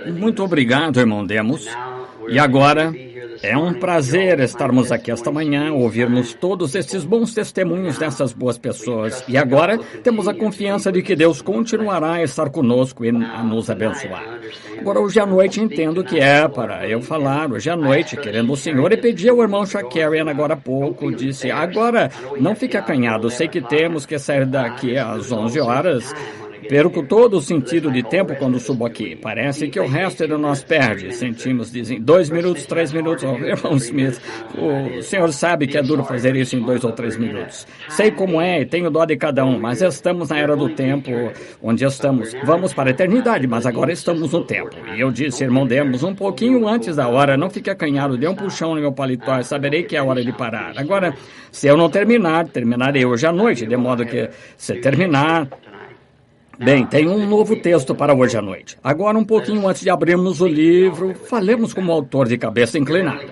Muito obrigado, irmão Demos. E agora, é um prazer estarmos aqui esta manhã, ouvirmos todos esses bons testemunhos dessas boas pessoas. E agora, temos a confiança de que Deus continuará a estar conosco e a nos abençoar. Agora, hoje à noite, entendo que é para eu falar, hoje à noite, querendo o Senhor, e pedi ao irmão Shakarian agora há pouco, disse, agora, não fique acanhado, sei que temos que sair daqui às 11 horas, perco todo o sentido de tempo quando subo aqui. Parece que o resto de nós perde. Sentimos, dizem, 2 minutos, 3 minutos. Oh, irmão Smith, o senhor sabe que é duro fazer isso em 2 ou 3 minutos. Sei como é e tenho dó de cada um, mas estamos na era do tempo onde estamos. Vamos para a eternidade, mas agora estamos no tempo. E eu disse, irmão Demos, um pouquinho antes da hora, não fique acanhado, dê um puxão no meu paletó e saberei que é hora de parar. Agora, se eu não terminar, terminarei hoje à noite, de modo que, se terminar... Bem, tem um novo texto para hoje à noite. Agora, um pouquinho antes de abrirmos o livro, falemos como autor de cabeça inclinada.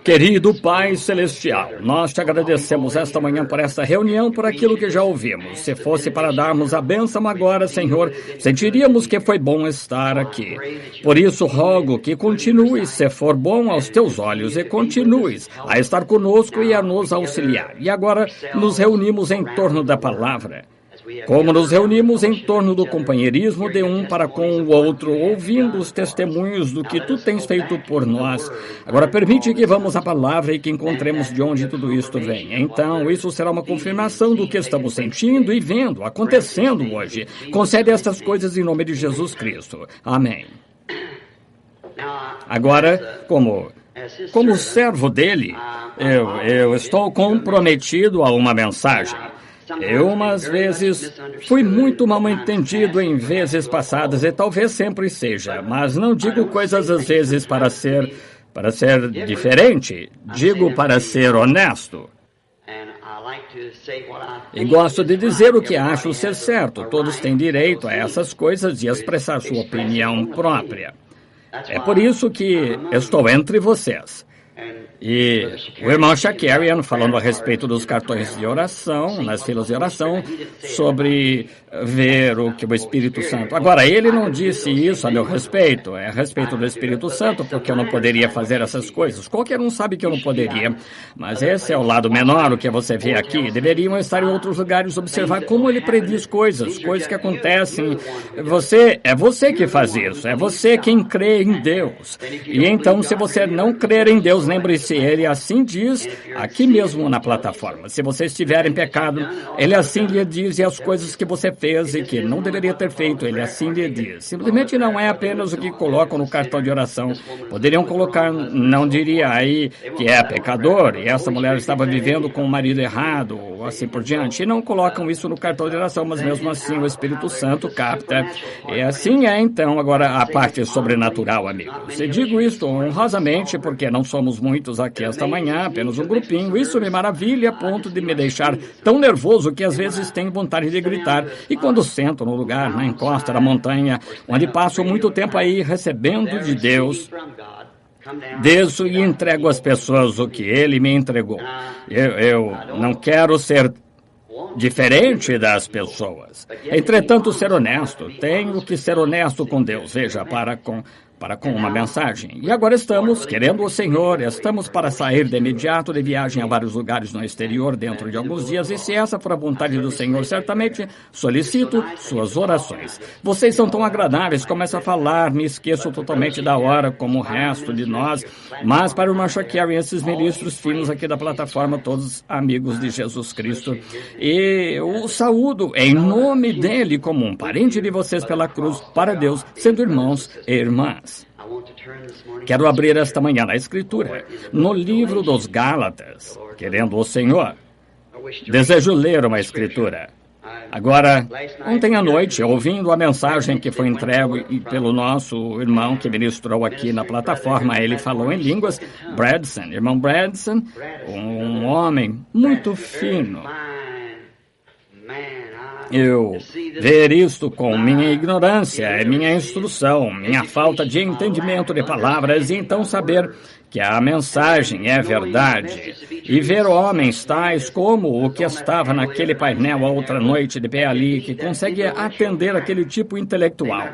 Querido Pai Celestial, nós te agradecemos esta manhã por esta reunião, por aquilo que já ouvimos. Se fosse para darmos a bênção agora, Senhor, sentiríamos que foi bom estar aqui. Por isso, rogo que continues, se for bom aos teus olhos, e continues a estar conosco e a nos auxiliar. E agora, nos reunimos em torno da palavra. Como nos reunimos em torno do companheirismo de um para com o outro, ouvindo os testemunhos do que tu tens feito por nós. Agora permite que vamos à palavra e que encontremos de onde tudo isto vem. Então, isso será uma confirmação do que estamos sentindo e vendo, acontecendo hoje. Concede estas coisas em nome de Jesus Cristo. Amém. Agora, como servo dele, eu estou comprometido a uma mensagem. Eu, umas vezes, fui muito mal entendido em vezes passadas e talvez sempre seja, mas não digo coisas às vezes para ser diferente, digo para ser honesto. E gosto de dizer o que acho ser certo. Todos têm direito a essas coisas e expressar sua opinião própria. É por isso que estou entre vocês. E o irmão Shakarian, falando a respeito dos cartões de oração, nas filas de oração, sobre ver o que o Espírito Santo... Agora, ele não disse isso a meu respeito, é a respeito do Espírito Santo, porque eu não poderia fazer essas coisas. Qualquer um sabe que eu não poderia, mas esse é o lado menor, o que você vê aqui. Deveriam estar em outros lugares, observar como ele prediz coisas que acontecem. É você que faz isso, é você quem crê em Deus. E então, se você não crer em Deus, lembre-se, ele assim diz aqui mesmo na plataforma. Se você estiver em pecado, ele assim lhe diz, e as coisas que você fez e que não deveria ter feito, ele assim lhe diz. Simplesmente não é apenas o que colocam no cartão de oração. Poderiam colocar, não diria aí que é pecador, e essa mulher estava vivendo com o marido errado, ou assim por diante. E não colocam isso no cartão de oração, mas mesmo assim o Espírito Santo capta. E assim é então agora a parte sobrenatural, amigos. E digo isto honrosamente porque não somos muitos aqui esta manhã, apenas um grupinho. Isso me maravilha a ponto de me deixar tão nervoso que às vezes tenho vontade de gritar. E quando sento no lugar, na encosta da montanha, onde passo muito tempo aí recebendo de Deus, desço e entrego às pessoas o que Ele me entregou. Eu não quero ser diferente das pessoas. Entretanto, ser honesto. Tenho que ser honesto com Deus. Veja, para com uma mensagem. E agora estamos, querendo o Senhor, estamos para sair de imediato de viagem a vários lugares no exterior dentro de alguns dias, e se essa for a vontade do Senhor, certamente solicito suas orações. Vocês são tão agradáveis, começo a falar, me esqueço totalmente da hora, como o resto de nós, mas para o irmão Shakarian, esses ministros finos aqui da plataforma, todos amigos de Jesus Cristo, e o saúdo em nome dele como um parente de vocês pela cruz, para Deus, sendo irmãos e irmãs. Quero abrir esta manhã na Escritura, no livro dos Gálatas, querendo o Senhor. Desejo ler uma Escritura. Agora, ontem à noite, ouvindo a mensagem que foi entregue pelo nosso irmão que ministrou aqui na plataforma, ele falou em línguas, Bradson, irmão Bradson, um homem muito fino. Eu ver isto com minha ignorância, minha instrução, minha falta de entendimento de palavras, e então saber que a mensagem é verdade, e ver homens tais como o que estava naquele painel a outra noite de pé ali, que consegue atender aquele tipo intelectual.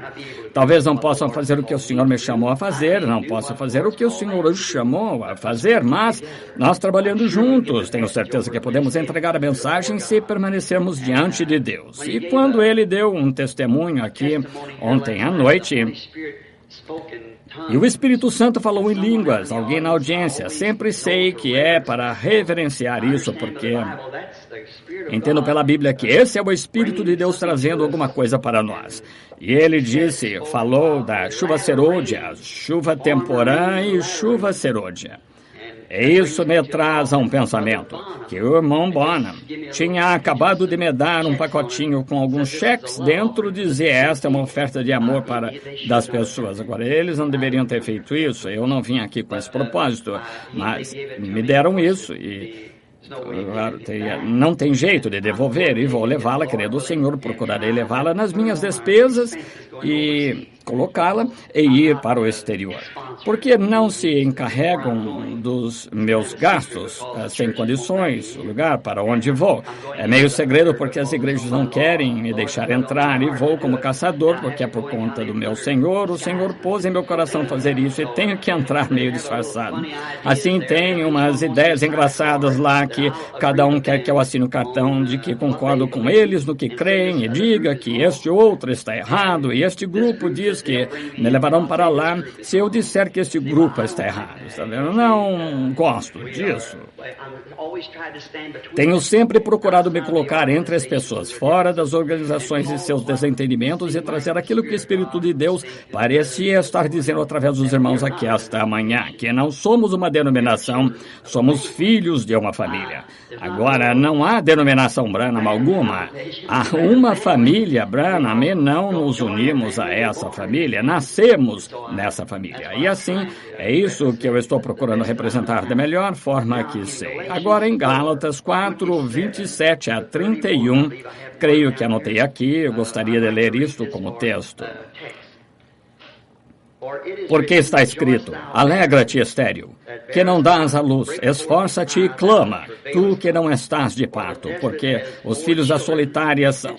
Talvez não possam fazer o que o Senhor me chamou a fazer, não possam fazer o que o Senhor os chamou a fazer, mas nós trabalhando juntos, tenho certeza que podemos entregar a mensagem se permanecermos diante de Deus. E quando ele deu um testemunho aqui ontem à noite, e o Espírito Santo falou em línguas, alguém na audiência, sempre sei que é para reverenciar isso, porque entendo pela Bíblia que esse é o Espírito de Deus trazendo alguma coisa para nós. E ele disse, falou da chuva serôdia, chuva temporã e chuva serôdia. E isso me traz a um pensamento, que o irmão Bonham tinha acabado de me dar um pacotinho com alguns cheques dentro, dizer esta é uma oferta de amor para das pessoas. Agora, eles não deveriam ter feito isso, eu não vim aqui com esse propósito, mas me deram isso e não tem jeito de devolver e vou levá-la, querido Senhor, procurarei levá-la nas minhas despesas e colocá-la e ir para o exterior. Por que não se encarregam dos meus gastos sem condições, o lugar para onde vou? É meio segredo porque as igrejas não querem me deixar entrar e vou como caçador porque é por conta do meu Senhor. O Senhor pôs em meu coração fazer isso e tenho que entrar meio disfarçado. Assim tem umas ideias engraçadas lá que cada um quer que eu assine o cartão de que concordo com eles no que creem e diga que este outro está errado e este grupo diz que me levarão para lá se eu disser que este grupo está errado. Está vendo? Não gosto disso. Tenho sempre procurado me colocar entre as pessoas, fora das organizações e seus desentendimentos e trazer aquilo que o Espírito de Deus parecia estar dizendo através dos irmãos aqui esta manhã, que não somos uma denominação, somos filhos de uma família. Agora, não há denominação Branham alguma. Há uma família Branham e não nos unimos a essa família, nascemos nessa família. E assim, é isso que eu estou procurando representar da melhor forma que sei. Agora, em Gálatas 4, 27 a 31, creio que anotei aqui, eu gostaria de ler isto como texto. Porque está escrito, alegra-te, estéril, que não dás à luz, esforça-te e clama, tu que não estás de parto, porque os filhos da solitária são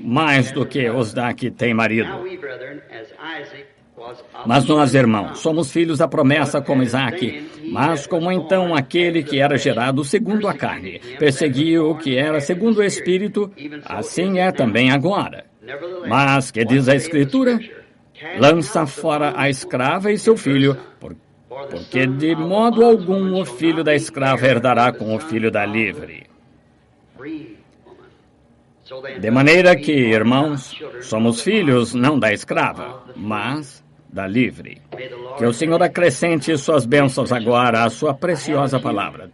mais do que os da que tem marido. Mas nós, irmãos, somos filhos da promessa como Isaque, mas como então aquele que era gerado segundo a carne, perseguiu o que era segundo o Espírito, assim é também agora. Mas, que diz a Escritura? Lança fora a escrava e seu filho, porque de modo algum o filho da escrava herdará com o filho da livre. De maneira que, irmãos, somos filhos não da escrava, mas da livre. Que o Senhor acrescente suas bênçãos agora à sua preciosa palavra.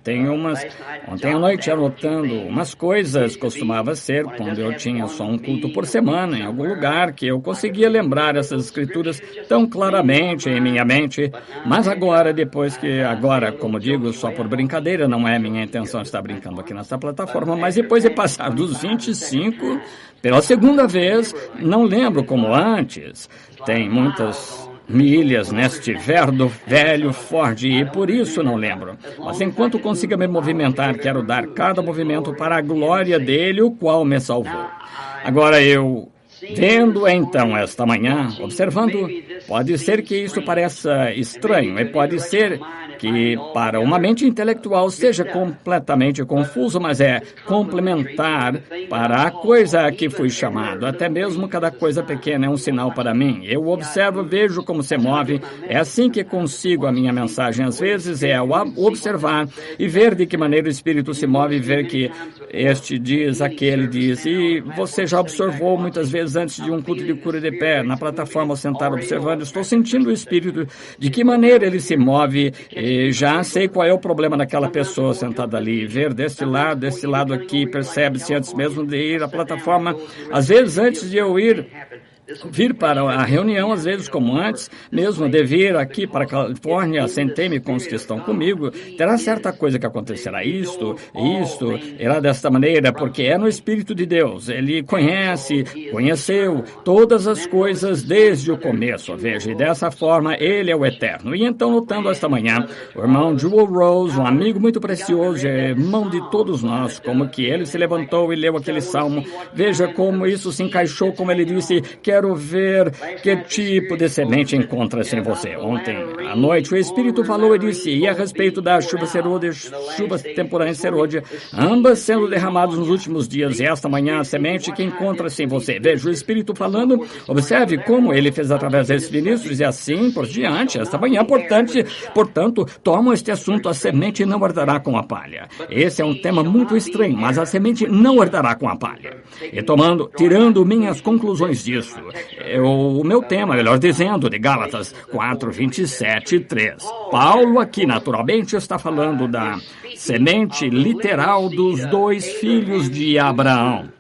Ontem à noite, anotando umas coisas, costumava ser quando eu tinha só um culto por semana, em algum lugar, que eu conseguia lembrar essas escrituras tão claramente em minha mente, mas agora, como digo, só por brincadeira, não é minha intenção estar brincando aqui nessa plataforma, mas depois de passar dos 25, pela segunda vez, não lembro como antes, tem muitas milhas neste velho Ford e por isso não lembro. Mas enquanto consiga me movimentar, quero dar cada movimento para a glória dele, o qual me salvou. Agora vendo então esta manhã, observando, pode ser que isso pareça estranho e pode ser que para uma mente intelectual seja completamente confuso, mas é complementar para a coisa a que fui chamado. Até mesmo cada coisa pequena é um sinal para mim. Eu observo, vejo como se move. É assim que consigo a minha mensagem. Às vezes é ao observar e ver de que maneira o Espírito se move e ver que este diz, aquele diz. E você já observou muitas vezes antes de um culto de cura de pé, na plataforma, sentar observando, estou sentindo o Espírito, de que maneira ele se move, e já sei qual é o problema daquela pessoa sentada ali, ver desse lado aqui, percebe-se antes mesmo de ir à plataforma, às vezes antes de eu ir vir para a reunião, às vezes como antes, mesmo de vir aqui para a Califórnia, sentei-me com os que estão comigo, terá certa coisa que acontecerá, isto, irá desta maneira, porque é no Espírito de Deus. Ele conheceu todas as coisas desde o começo, veja, e dessa forma ele é o Eterno. E então, notando esta manhã, o irmão Joel Rose, um amigo muito precioso, irmão de todos nós, como que ele se levantou e leu aquele salmo, veja como isso se encaixou, como ele disse, quero ver que tipo de semente encontra-se em você. Ontem à noite o Espírito falou e disse, e a respeito das chuvas temporâneas serôdia, ambas sendo derramadas nos últimos dias, e esta manhã a semente que encontra-se em você. Veja o Espírito falando, observe como ele fez através desses ministros e assim por diante. Esta manhã, portanto, toma este assunto, a semente não herdará com a palha. Esse é um tema muito estranho, mas a semente não herdará com a palha. E tirando minhas conclusões disso, o meu tema, melhor dizendo, de Gálatas 4:27-3. Paulo aqui, naturalmente, está falando da semente literal dos 2 filhos de Abraão.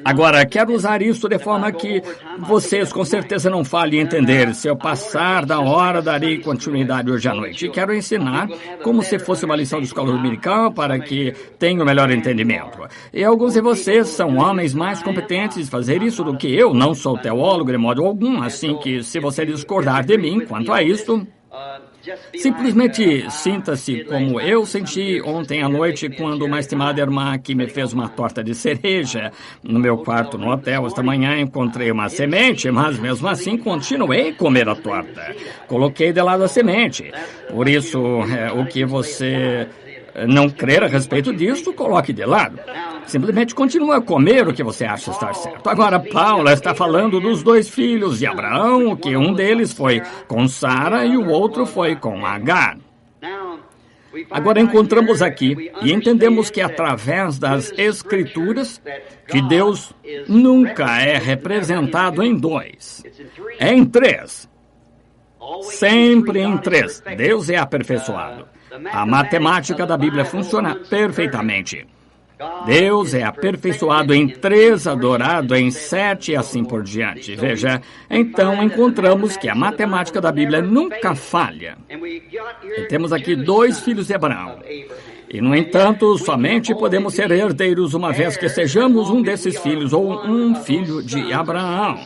Agora, quero usar isso de forma que vocês com certeza não falhem entender. Se eu passar da hora, darei continuidade hoje à noite. E quero ensinar como se fosse uma lição de escola dominical para que tenham melhor entendimento. E alguns de vocês são homens mais competentes de fazer isso do que eu. Não sou teólogo de modo algum, assim que se você discordar de mim quanto a isso, simplesmente sinta-se como eu senti ontem à noite quando uma estimada irmã que me fez uma torta de cereja no meu quarto no hotel. Esta manhã encontrei uma semente, mas mesmo assim continuei a comer a torta. Coloquei de lado a semente. Por isso, o que você não crer a respeito disso, coloque de lado. Simplesmente continue a comer o que você acha estar certo. Agora, Paulo está falando dos 2 filhos de Abraão, que um deles foi com Sara e o outro foi com Agar. Agora encontramos aqui e entendemos que através das Escrituras, que Deus nunca é representado em 2, é em 3. Sempre em 3. Deus é aperfeiçoado. A matemática da Bíblia funciona perfeitamente. Deus é aperfeiçoado em 3, adorado em 7 e assim por diante. Veja, então encontramos que a matemática da Bíblia nunca falha. E temos aqui 2 filhos de Abraão. E, no entanto, somente podemos ser herdeiros uma vez que sejamos um desses filhos ou um filho de Abraão.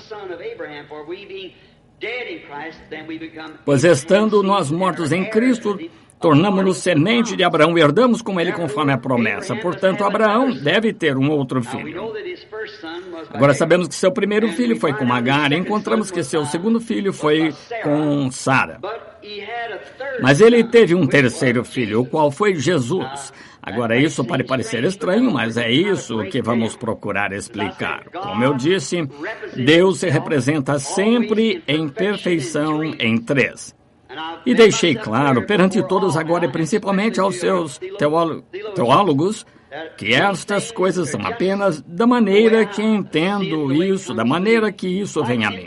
Pois estando nós mortos em Cristo, tornamos-nos semente de Abraão e herdamos com ele conforme a promessa. Portanto, Abraão deve ter um outro filho. Agora sabemos que seu primeiro filho foi com Agar e encontramos que seu segundo filho foi com Sara. Mas ele teve um terceiro filho, o qual foi Jesus. Agora, isso pode parecer estranho, mas é isso que vamos procurar explicar. Como eu disse, Deus se representa sempre em perfeição em 3. E deixei claro perante todos agora, e principalmente aos seus teólogos, que estas coisas são apenas da maneira que entendo isso, da maneira que isso vem a mim.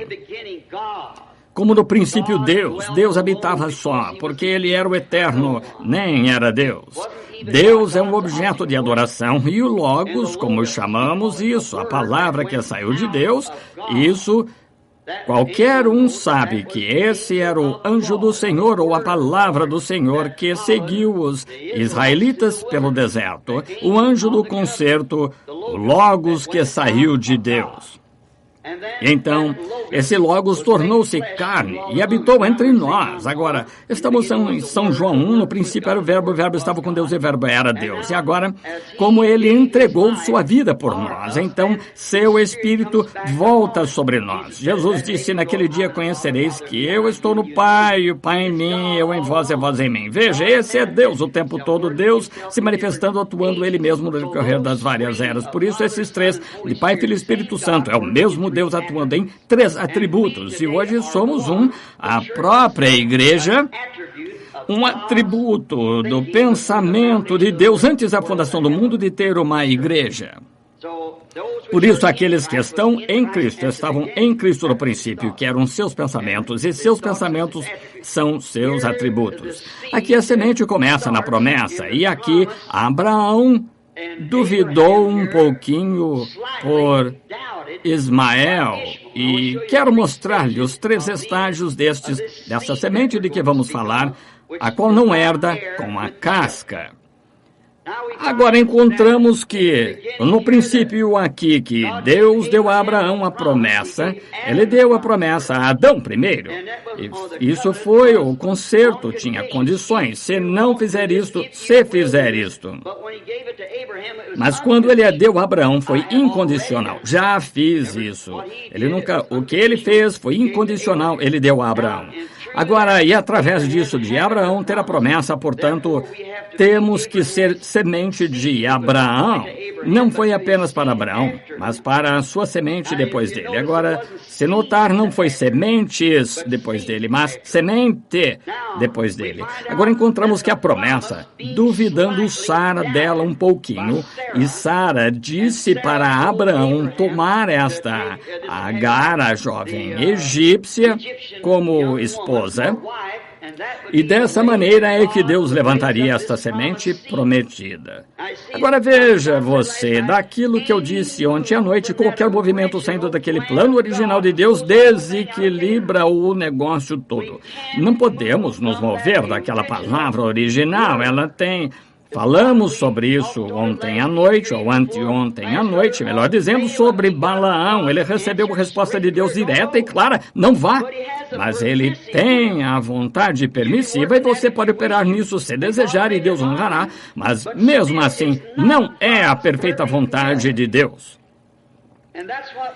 Como no princípio Deus habitava só, porque ele era o Eterno, nem era Deus. Deus é um objeto de adoração e o Logos, como chamamos isso, a palavra que saiu de Deus, isso... Qualquer um sabe que esse era o anjo do Senhor ou a palavra do Senhor que seguiu os israelitas pelo deserto, o anjo do concerto, o Logos que saiu de Deus. Então, esse Logos tornou-se carne e habitou entre nós. Agora, estamos em São João 1, no princípio era o verbo estava com Deus e o verbo era Deus. E agora, como ele entregou sua vida por nós, então seu Espírito volta sobre nós. Jesus disse, naquele dia conhecereis que eu estou no Pai, o Pai em mim, eu em vós e vós em mim. Veja, esse é Deus o tempo todo, Deus se manifestando, atuando ele mesmo no decorrer das várias eras. Por isso, esses 3, de Pai, Filho e Espírito Santo, é o mesmo Deus atuando em 3 atributos. E hoje somos a própria igreja, um atributo do pensamento de Deus antes da fundação do mundo de ter uma igreja. Por isso, aqueles que estão em Cristo, estavam em Cristo no princípio, que eram seus pensamentos, e seus pensamentos são seus atributos. Aqui a semente começa na promessa, e aqui Abraão duvidou um pouquinho por Ismael e quero mostrar-lhe os 3 estágios dessa semente de que vamos falar, a qual não herda com a casca. Agora encontramos que, no princípio aqui, que Deus deu a Abraão a promessa, ele deu a promessa a Adão primeiro. Isso foi o conserto, tinha condições. Se não fizer isto, se fizer isto. Mas quando ele a deu a Abraão, foi incondicional. Já fiz isso. O que ele fez foi incondicional, ele deu a Abraão. Agora, e através disso de Abraão ter a promessa, portanto, temos que ser semente de Abraão. Não foi apenas para Abraão, mas para a sua semente depois dele. Agora, se notar, não foi sementes depois dele, mas semente depois dele. Agora encontramos que a promessa, duvidando Sara dela um pouquinho, e Sara disse para Abraão tomar esta Agar, a jovem egípcia, como esposa. E dessa maneira é que Deus levantaria esta semente prometida. Agora veja você, daquilo que eu disse ontem à noite, qualquer movimento saindo daquele plano original de Deus desequilibra o negócio todo. Não podemos nos mover daquela palavra original, ela tem... Falamos sobre isso ontem à noite, ou anteontem à noite, melhor dizendo, sobre Balaão. Ele recebeu a resposta de Deus direta e clara, não vá. Mas ele tem a vontade permissiva e você pode operar nisso se desejar e Deus honrará. Mas mesmo assim, não é a perfeita vontade de Deus.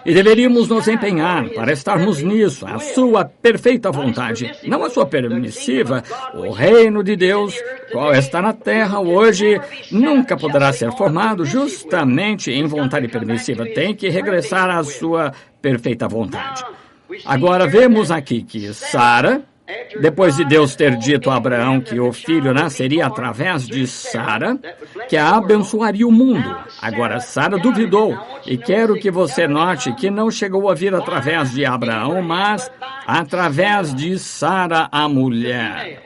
E deveríamos nos empenhar para estarmos nisso, a sua perfeita vontade, não a sua permissiva. O reino de Deus, qual está na terra hoje, nunca poderá ser formado justamente em vontade permissiva. Tem que regressar à sua perfeita vontade. Agora vemos aqui que Sara, depois de Deus ter dito a Abraão que o filho nasceria através de Sara, que a abençoaria o mundo. Agora Sara duvidou, e quero que você note que não chegou a vir através de Abraão, mas através de Sara, a mulher.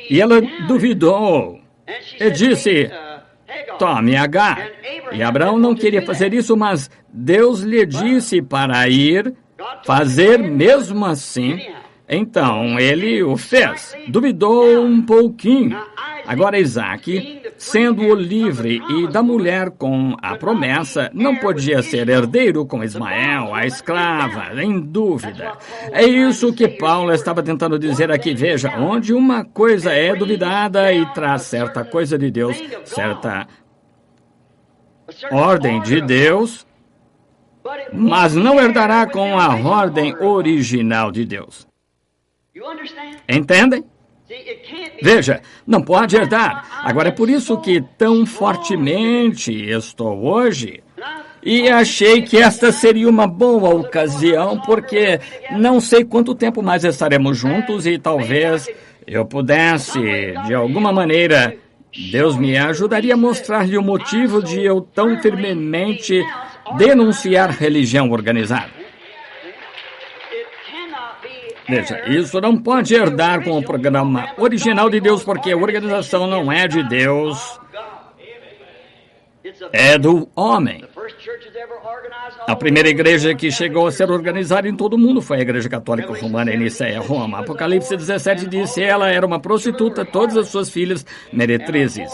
E ela duvidou, e disse, tome Agar. E Abraão não queria fazer isso, mas Deus lhe disse para ir fazer mesmo assim. Então, ele o fez. Duvidou um pouquinho. Agora, Isaac, sendo o livre e da mulher com a promessa, não podia ser herdeiro com Ismael, a escrava, em dúvida. É isso que Paulo estava tentando dizer aqui. Veja, onde uma coisa é duvidada e traz certa coisa de Deus, certa ordem de Deus, mas não herdará com a ordem original de Deus. Entendem? Veja, não pode herdar. Agora é por isso que tão fortemente estou hoje. E achei que esta seria uma boa ocasião, porque não sei quanto tempo mais estaremos juntos e talvez eu pudesse, de alguma maneira, Deus me ajudaria a mostrar-lhe o motivo de eu tão firmemente denunciar religião organizada. Veja, isso não pode herdar com o programa original de Deus, porque a organização não é de Deus, é do homem. A primeira igreja que chegou a ser organizada em todo o mundo foi a Igreja Católica Romana em Nicéia, Roma. Apocalipse 17 disse ela era uma prostituta, todas as suas filhas meretrizes.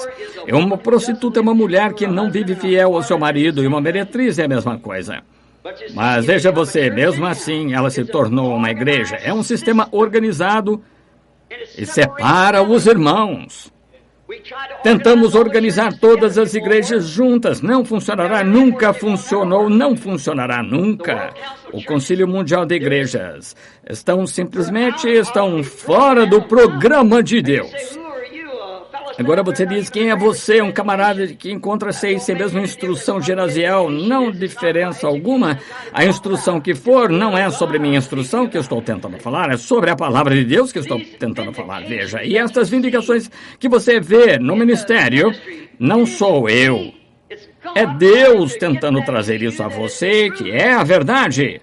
E uma prostituta é uma mulher que não vive fiel ao seu marido, e uma meretriz é a mesma coisa. Mas veja você, mesmo assim, ela se tornou uma igreja. É um sistema organizado e separa os irmãos. Tentamos organizar todas as igrejas juntas. Não funcionará, nunca funcionou, não funcionará nunca. O Concílio Mundial de Igrejas estão fora do programa de Deus. Agora você diz, quem é você? Um camarada que encontra-se sem mesmo instrução gerencial, não diferença alguma. A instrução que for não é sobre minha instrução que eu estou tentando falar, é sobre a palavra de Deus que eu estou tentando falar. Veja, e estas vindicações que você vê no ministério, não sou eu. É Deus tentando trazer isso a você, que é a verdade.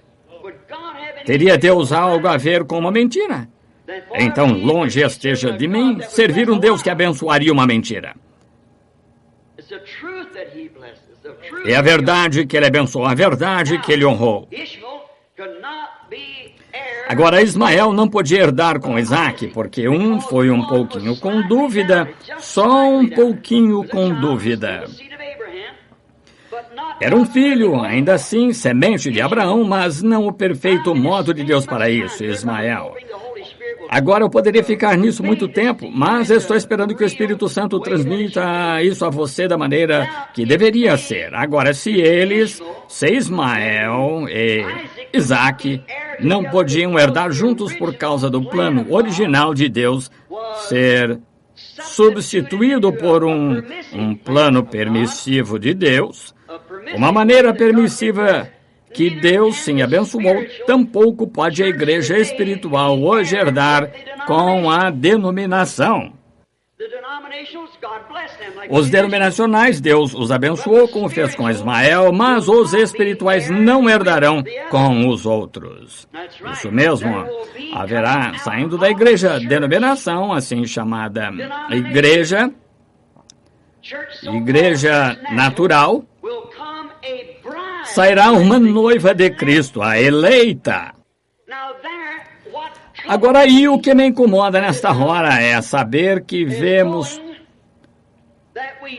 Teria Deus algo a ver com uma mentira? Então, longe esteja de mim servir um Deus que abençoaria uma mentira. É a verdade que ele abençoou, a verdade que ele honrou. Agora, Ismael não podia herdar com Isaac, porque um foi um pouquinho com dúvida, só um pouquinho com dúvida. Era um filho, ainda assim, semente de Abraão, mas não o perfeito modo de Deus para isso, Ismael. Agora eu poderia ficar nisso muito tempo, mas estou esperando que o Espírito Santo transmita isso a você da maneira que deveria ser. Agora, se Ismael e Isaac não podiam herdar juntos por causa do plano original de Deus ser substituído por um plano permissivo de Deus, uma maneira permissiva que Deus sim abençoou, tampouco pode a igreja espiritual hoje herdar com a denominação. Os denominacionais, Deus os abençoou, como fez com Ismael, mas os espirituais não herdarão com os outros. Isso mesmo, haverá, saindo da igreja denominação, assim chamada igreja natural, sairá uma noiva de Cristo, a eleita. Agora aí o que me incomoda nesta hora é saber que vemos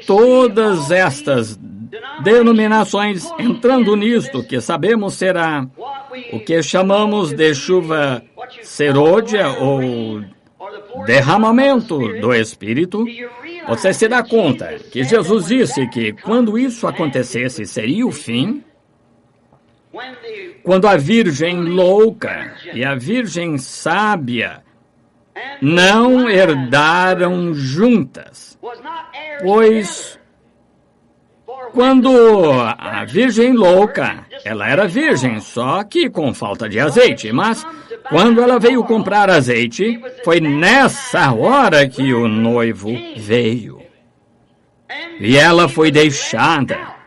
todas estas denominações entrando nisto, que sabemos será o que chamamos de chuva serôdia ou derramamento do Espírito. Você se dá conta que Jesus disse que quando isso acontecesse seria o fim? Quando a virgem louca e a virgem sábia não herdaram juntas. Pois, quando a virgem louca, ela era virgem, só que com falta de azeite, mas quando ela veio comprar azeite, foi nessa hora que o noivo veio. E ela foi deixada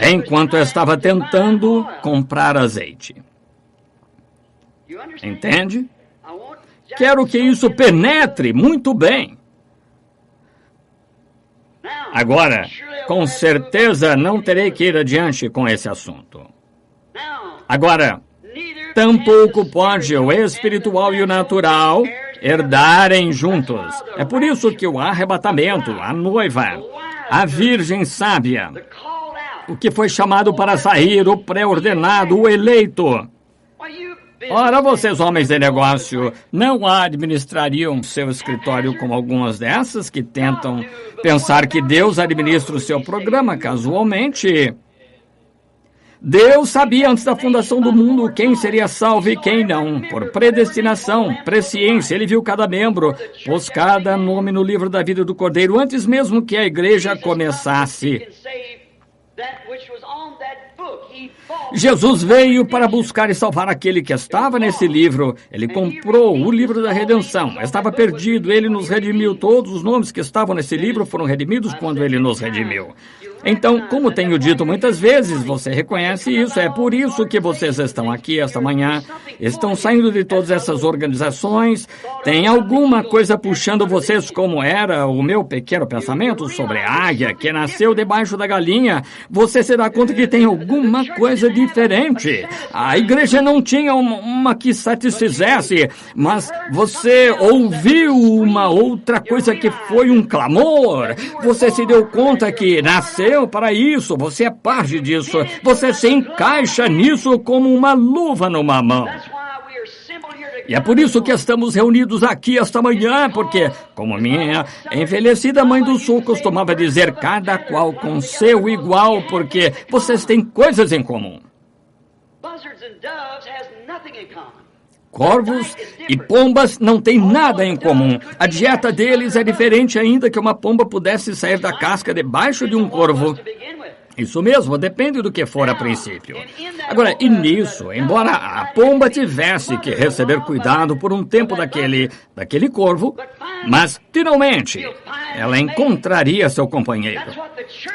enquanto estava tentando comprar azeite. Entende? Quero que isso penetre muito bem. Agora, com certeza não terei que ir adiante com esse assunto. Agora, tampouco pode o espiritual e o natural herdarem juntos. É por isso que o arrebatamento, a noiva, a virgem sábia, o que foi chamado para sair, o pré-ordenado, o eleito. Ora, vocês homens de negócio, não administrariam seu escritório como algumas dessas que tentam pensar que Deus administra o seu programa casualmente? Deus sabia antes da fundação do mundo quem seria salvo e quem não. Por predestinação, presciência, ele viu cada membro, pôs cada nome no livro da vida do Cordeiro, antes mesmo que a igreja começasse. Jesus veio para buscar e salvar aquele que estava nesse livro. Ele comprou o livro da redenção. Estava perdido, ele nos redimiu. Todos os nomes que estavam nesse livro foram redimidos quando ele nos redimiu. Então, como tenho dito muitas vezes, você reconhece isso. É por isso que vocês estão aqui esta manhã. Estão saindo de todas essas organizações. Tem alguma coisa puxando vocês, como era o meu pequeno pensamento sobre a águia que nasceu debaixo da galinha. Você se dá conta que tem alguma coisa diferente. A igreja não tinha uma que satisfizesse, mas você ouviu uma outra coisa que foi um clamor. Você se deu conta que nasceu para isso, você é parte disso, você se encaixa nisso como uma luva numa mão. E é por isso que estamos reunidos aqui esta manhã, porque, como minha envelhecida mãe do sul costumava dizer, cada qual com seu igual, porque vocês têm coisas em comum. Corvos e pombas não têm nada em comum. A dieta deles é diferente ainda que uma pomba pudesse sair da casca debaixo de um corvo. Isso mesmo, depende do que for a princípio. Agora, e nisso, embora a pomba tivesse que receber cuidado por um tempo daquele corvo, mas, finalmente, ela encontraria seu companheiro.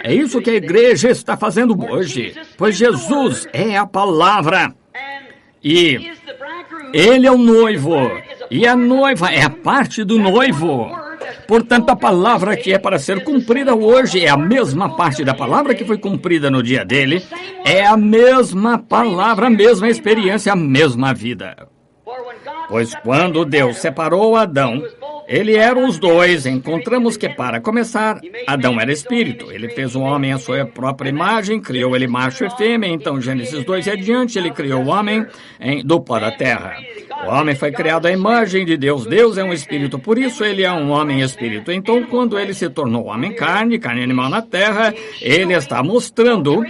É isso que a igreja está fazendo hoje, pois Jesus é a palavra. E ele é o noivo, e a noiva é a parte do noivo. Portanto, a palavra que é para ser cumprida hoje é a mesma parte da palavra que foi cumprida no dia dele. É a mesma palavra, a mesma experiência, a mesma vida. Pois quando Deus separou Adão, ele era os dois. Encontramos que, para começar, Adão era espírito. Ele fez o homem à sua própria imagem, criou ele macho e fêmea. Então, Gênesis 2 e adiante, ele criou o homem do pó da terra. O homem foi criado à imagem de Deus. Deus é um espírito, por isso ele é um homem espírito. Então, quando ele se tornou homem carne animal na terra, ele está mostrando,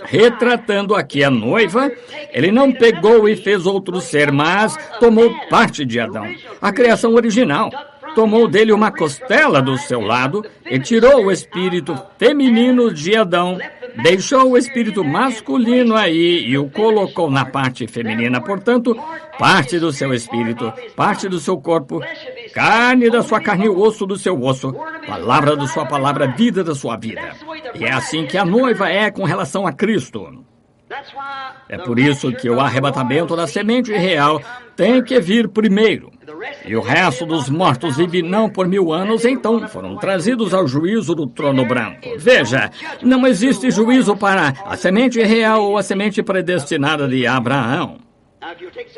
retratando aqui a noiva. Ele não pegou e fez outro ser, mas tomou parte de Adão, a criação original. Tomou dele uma costela do seu lado e tirou o espírito feminino de Adão, deixou o espírito masculino aí e o colocou na parte feminina. Portanto, parte do seu espírito, parte do seu corpo, carne da sua carne, osso do seu osso, palavra da sua palavra, vida da sua vida. E é assim que a noiva é com relação a Cristo. É por isso que o arrebatamento da semente real tem que vir primeiro. E o resto dos mortos vive não por 1000 anos, então foram trazidos ao juízo do trono branco. Veja, não existe juízo para a semente real ou a semente predestinada de Abraão.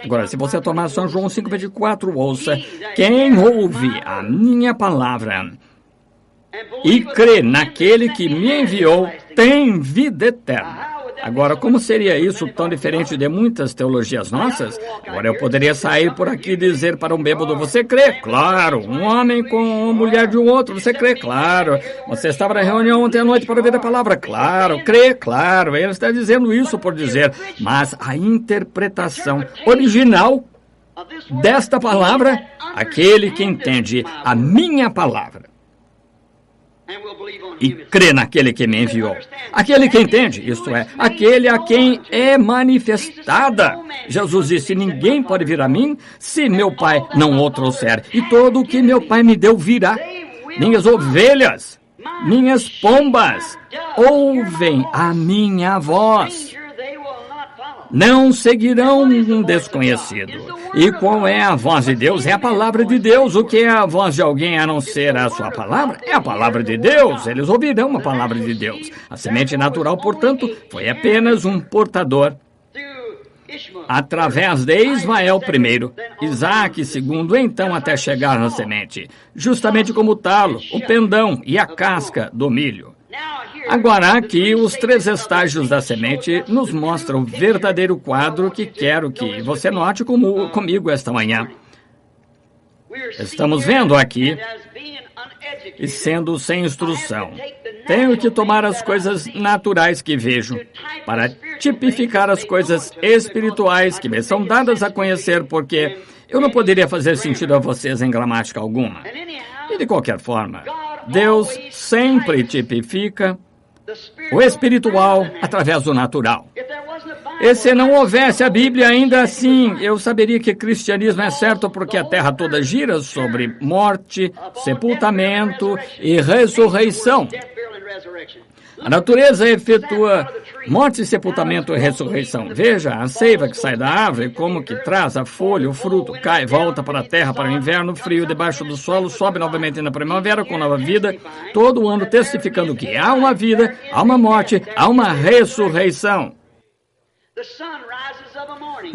Agora, se você tomar São João 5,24, ouça: quem ouve a minha palavra e crê naquele que me enviou tem vida eterna. Agora, como seria isso tão diferente de muitas teologias nossas? Agora, eu poderia sair por aqui e dizer para um bêbado: você crê? Claro. Um homem com uma mulher de um outro, você crê? Claro. Você estava na reunião ontem à noite para ouvir a palavra? Claro. Crê? Claro. Ele está dizendo isso por dizer. Mas a interpretação original desta palavra, aquele que entende a minha palavra e crê naquele que me enviou. Aquele que entende, isto é, aquele a quem é manifestada. Jesus disse: ninguém pode vir a mim se meu Pai não o trouxer. E todo o que meu Pai me deu virá. Minhas ovelhas, minhas pombas, ouvem a minha voz. Não seguirão um desconhecido. E qual é a voz de Deus? É a palavra de Deus. O que é a voz de alguém a não ser a sua palavra? É a palavra de Deus. Eles ouvirão a palavra de Deus. A semente natural, portanto, foi apenas um portador. Através de Ismael primeiro, Isaac segundo, então até chegar na semente. Justamente como o talo, o pendão e a casca do milho. Agora, aqui, os 3 estágios da semente nos mostram o verdadeiro quadro que quero que você note comigo esta manhã. Estamos vendo aqui, e sendo sem instrução, tenho que tomar as coisas naturais que vejo para tipificar as coisas espirituais que me são dadas a conhecer, porque eu não poderia fazer sentido a vocês em gramática alguma. E de qualquer forma, Deus sempre tipifica o espiritual através do natural. E se não houvesse a Bíblia, ainda assim, eu saberia que cristianismo é certo, porque a terra toda gira sobre morte, sepultamento e ressurreição. A natureza efetua morte, sepultamento e ressurreição. Veja a seiva que sai da árvore, como que traz a folha, o fruto, cai, volta para a terra, para o inverno, frio debaixo do solo, sobe novamente na primavera com nova vida, todo ano testificando que há uma vida, há uma morte, há uma ressurreição.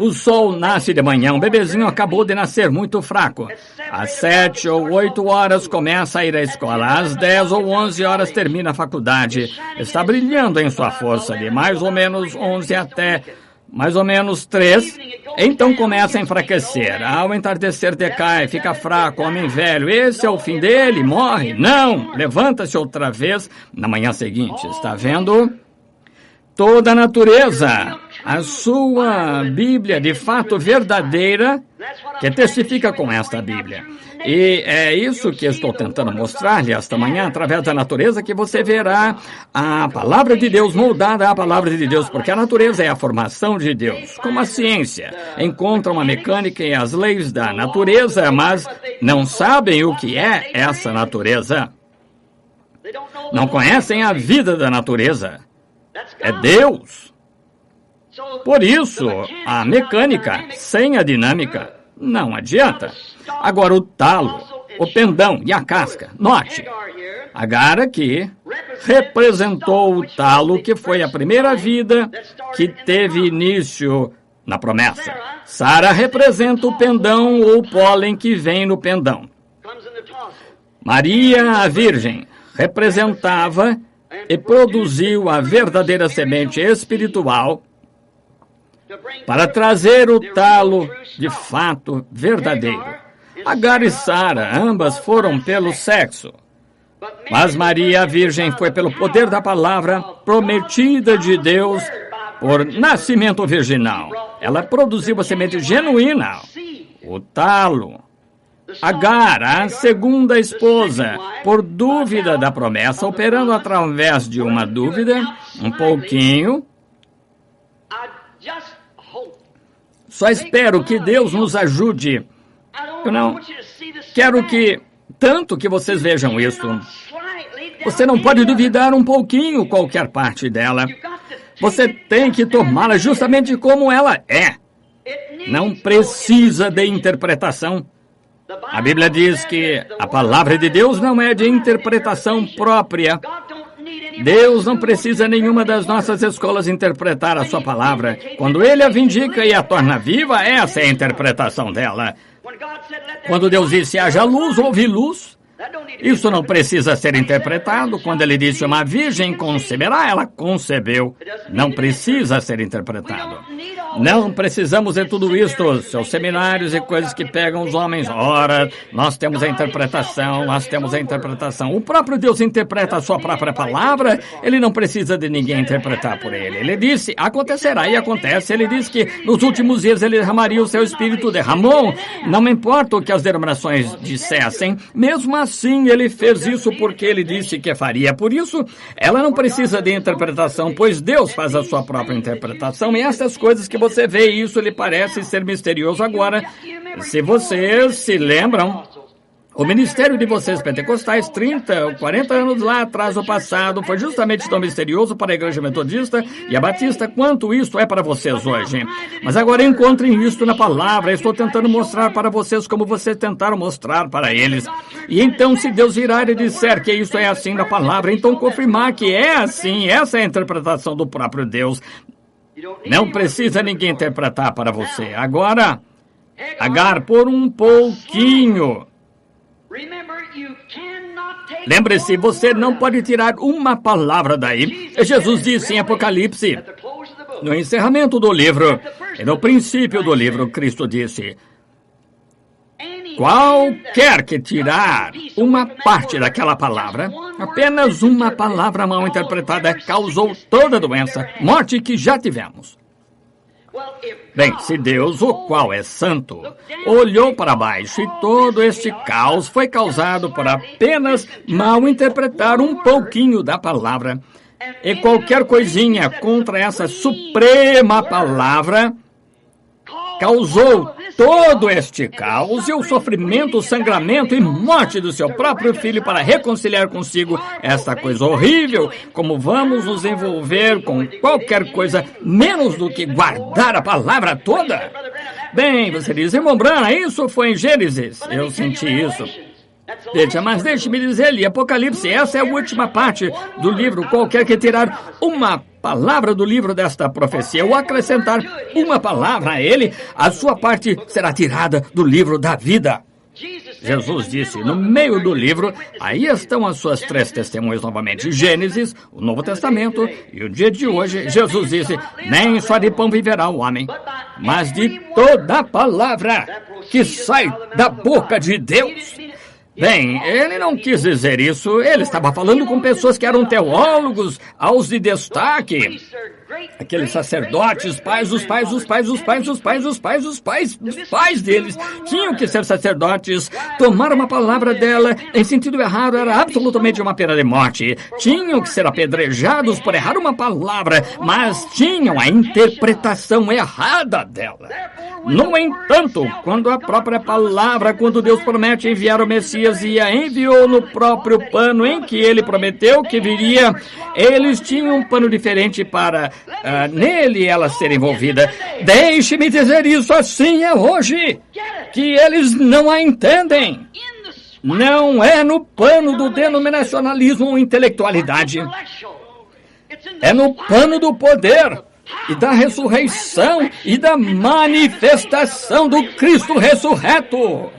O sol nasce de manhã, um bebezinho acabou de nascer muito fraco. Às 7 ou 8 horas começa a ir à escola, às 10 ou 11 horas termina a faculdade. Está brilhando em sua força de mais ou menos 11 até mais ou menos 3. Então começa a enfraquecer. Ao entardecer decai, fica fraco, homem velho. Esse é o fim dele, morre. Não, levanta-se outra vez na manhã seguinte. Está vendo? Toda a natureza, a sua Bíblia de fato verdadeira, que testifica com esta Bíblia. E é isso que estou tentando mostrar-lhe esta manhã, através da natureza, que você verá a palavra de Deus moldada à palavra de Deus, porque a natureza é a formação de Deus. Como a ciência encontra uma mecânica e as leis da natureza, mas não sabem o que é essa natureza. Não conhecem a vida da natureza. É Deus. Por isso, a mecânica sem a dinâmica não adianta. Agora, o talo o pendão e a casca. Note, Agar aqui representou o talo, que foi a primeira vida que teve início na promessa. Sara representa o pendão ou o pólen que vem no pendão. Maria, a Virgem, representava e produziu a verdadeira semente espiritual para trazer o talo de fato verdadeiro. Agar e Sara, ambas foram pelo sexo, mas Maria, a Virgem, foi pelo poder da palavra prometida de Deus por nascimento virginal. Ela produziu a semente genuína, o talo. Agar, a segunda esposa, por dúvida da promessa, operando através de uma dúvida, um pouquinho. Só espero que Deus nos ajude. Eu não quero tanto que vocês vejam isso. Você não pode duvidar um pouquinho qualquer parte dela. Você tem que tomá-la justamente como ela é. Não precisa de interpretação. A Bíblia diz que a palavra de Deus não é de interpretação própria. Deus não precisa nenhuma das nossas escolas interpretar a sua palavra. Quando Ele a vindica e a torna viva, essa é a interpretação dela. Quando Deus disse, haja luz, houve luz. Isso não precisa ser interpretado. Quando Ele disse, uma virgem conceberá, ela concebeu. Não precisa ser interpretado. Não precisamos de tudo isto, seus seminários e coisas que pegam os homens. Ora, nós temos a interpretação, nós temos a interpretação. O próprio Deus interpreta a sua própria palavra, Ele não precisa de ninguém interpretar por Ele. Ele disse, acontecerá e acontece. Ele disse que nos últimos dias Ele derramaria o seu Espírito, derramou. Não importa o que as denominações dissessem, mesmo assim Ele fez isso porque Ele disse que faria. Por isso, ela não precisa de interpretação, pois Deus faz a sua própria interpretação. E essas coisas que você vê, isso lhe parece ser misterioso agora. Se vocês se lembram, o ministério de vocês pentecostais, 30 ou 40 anos lá atrás, no passado, foi justamente tão misterioso para a Igreja Metodista e a Batista quanto isso é para vocês hoje. Mas agora encontrem isso na palavra. Estou tentando mostrar para vocês como vocês tentaram mostrar para eles. E então, se Deus virar e disser que isso é assim na palavra, então confirmar que é assim, essa é a interpretação do próprio Deus. Não precisa ninguém interpretar para você. Agora, Agar, por um pouquinho. Lembre-se, você não pode tirar uma palavra daí. Jesus disse em Apocalipse, no encerramento do livro, e no princípio do livro, Cristo disse, qualquer que tirar uma parte daquela palavra, apenas uma palavra mal interpretada causou toda a doença, morte que já tivemos. Bem, se Deus, o qual é santo, olhou para baixo e todo este caos foi causado por apenas mal interpretar um pouquinho da palavra, e qualquer coisinha contra essa suprema palavra causou todo este caos e o sofrimento, o sangramento e morte do seu próprio filho para reconciliar consigo esta coisa horrível. Como vamos nos envolver com qualquer coisa menos do que guardar a palavra toda? Bem, você diz, irmão Branham, isso foi em Gênesis. Eu senti isso. Mas deixe-me dizer-lhe, Apocalipse, essa é a última parte do livro. Qualquer que tirar uma palavra do livro desta profecia ou acrescentar uma palavra a ele, a sua parte será tirada do livro da vida. Jesus disse, no meio do livro, aí estão as suas 3 testemunhas novamente. Gênesis, o Novo Testamento e o dia de hoje. Jesus disse, nem só de pão viverá o homem, mas de toda a palavra que sai da boca de Deus. Bem, ele não quis dizer isso. Ele estava falando com pessoas que eram teólogos, aos de destaque. Aqueles sacerdotes, os pais deles tinham que ser sacerdotes. Tomar uma palavra dela em sentido errado era absolutamente uma pena de morte. Tinham que ser apedrejados por errar uma palavra, mas tinham a interpretação errada dela. No entanto, quando a própria palavra, quando Deus promete enviar o Messias e a enviou no próprio pano em que ele prometeu que viria, eles tinham um pano diferente para nele ela ser envolvida. Deixe-me dizer isso, assim é hoje, que eles não a entendem. não é no pano do denominacionalismo ou intelectualidade. É no pano do poder e da ressurreição e da manifestação do Cristo ressurreto.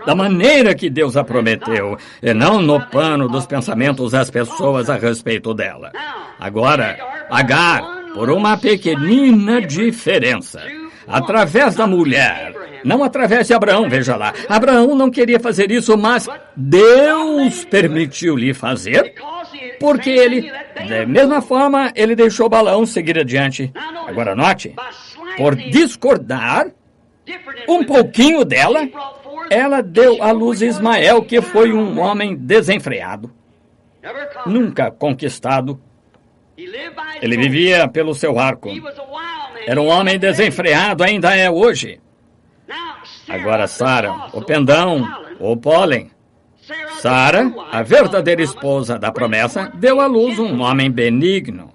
Da maneira que Deus a prometeu, e não no pano dos pensamentos das pessoas a respeito dela. Agora, Agar, por uma pequenina diferença, através da mulher, não através de Abraão, veja lá. Abraão não queria fazer isso, mas Deus permitiu-lhe fazer, porque ele, da mesma forma, ele deixou Balaão seguir adiante. Agora note, por discordar um pouquinho dela, ela deu à luz Ismael, que foi um homem desenfreado, nunca conquistado. Ele vivia pelo seu arco. Era um homem desenfreado, ainda é hoje. Agora Sara, o pendão, o pólen. Sara, a verdadeira esposa da promessa, deu à luz um homem benigno.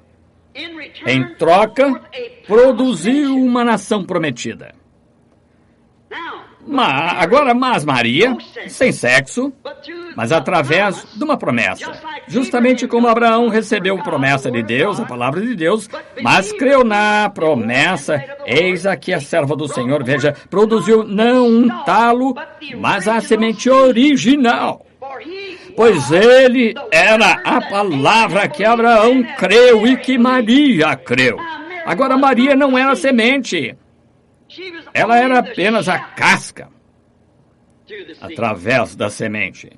Em troca, produziu uma nação prometida. Mas Maria, sem sexo, mas através de uma promessa. Justamente como Abraão recebeu a promessa de Deus, a palavra de Deus, mas creu na promessa. Eis aqui a serva do Senhor, veja, produziu não um talo, mas a semente original. Pois ele era a palavra que Abraão creu e que Maria creu. Agora Maria não era a semente. Ela era apenas a casca, através da semente.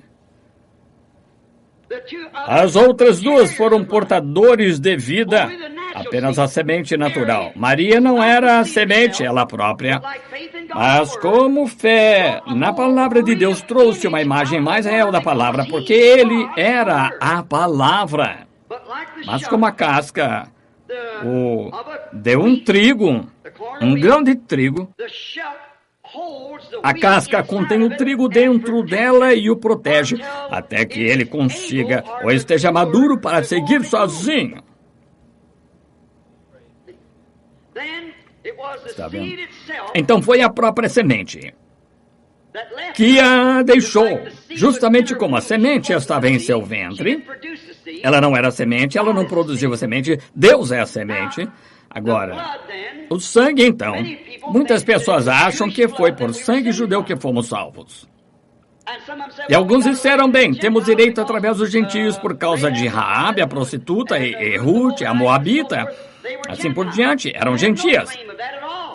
As outras duas foram portadores de vida, apenas a semente natural. Maria não era a semente, ela própria. Mas como fé na palavra de Deus trouxe uma imagem mais real da palavra, porque ele era a palavra. Mas como a casca deu um trigo, um grão de trigo, a casca contém o trigo dentro dela e o protege, até que ele consiga ou esteja maduro para seguir sozinho. Está vendo? Então foi a própria semente que a deixou. Justamente como a semente estava em seu ventre, ela não era semente, ela não produziu a semente, Deus é a semente. Agora, o sangue, então, muitas pessoas acham que foi por sangue judeu que fomos salvos. E alguns disseram, bem, temos direito através dos gentios por causa de Raabe, a prostituta, e Ruth, a moabita, assim por diante, eram gentias.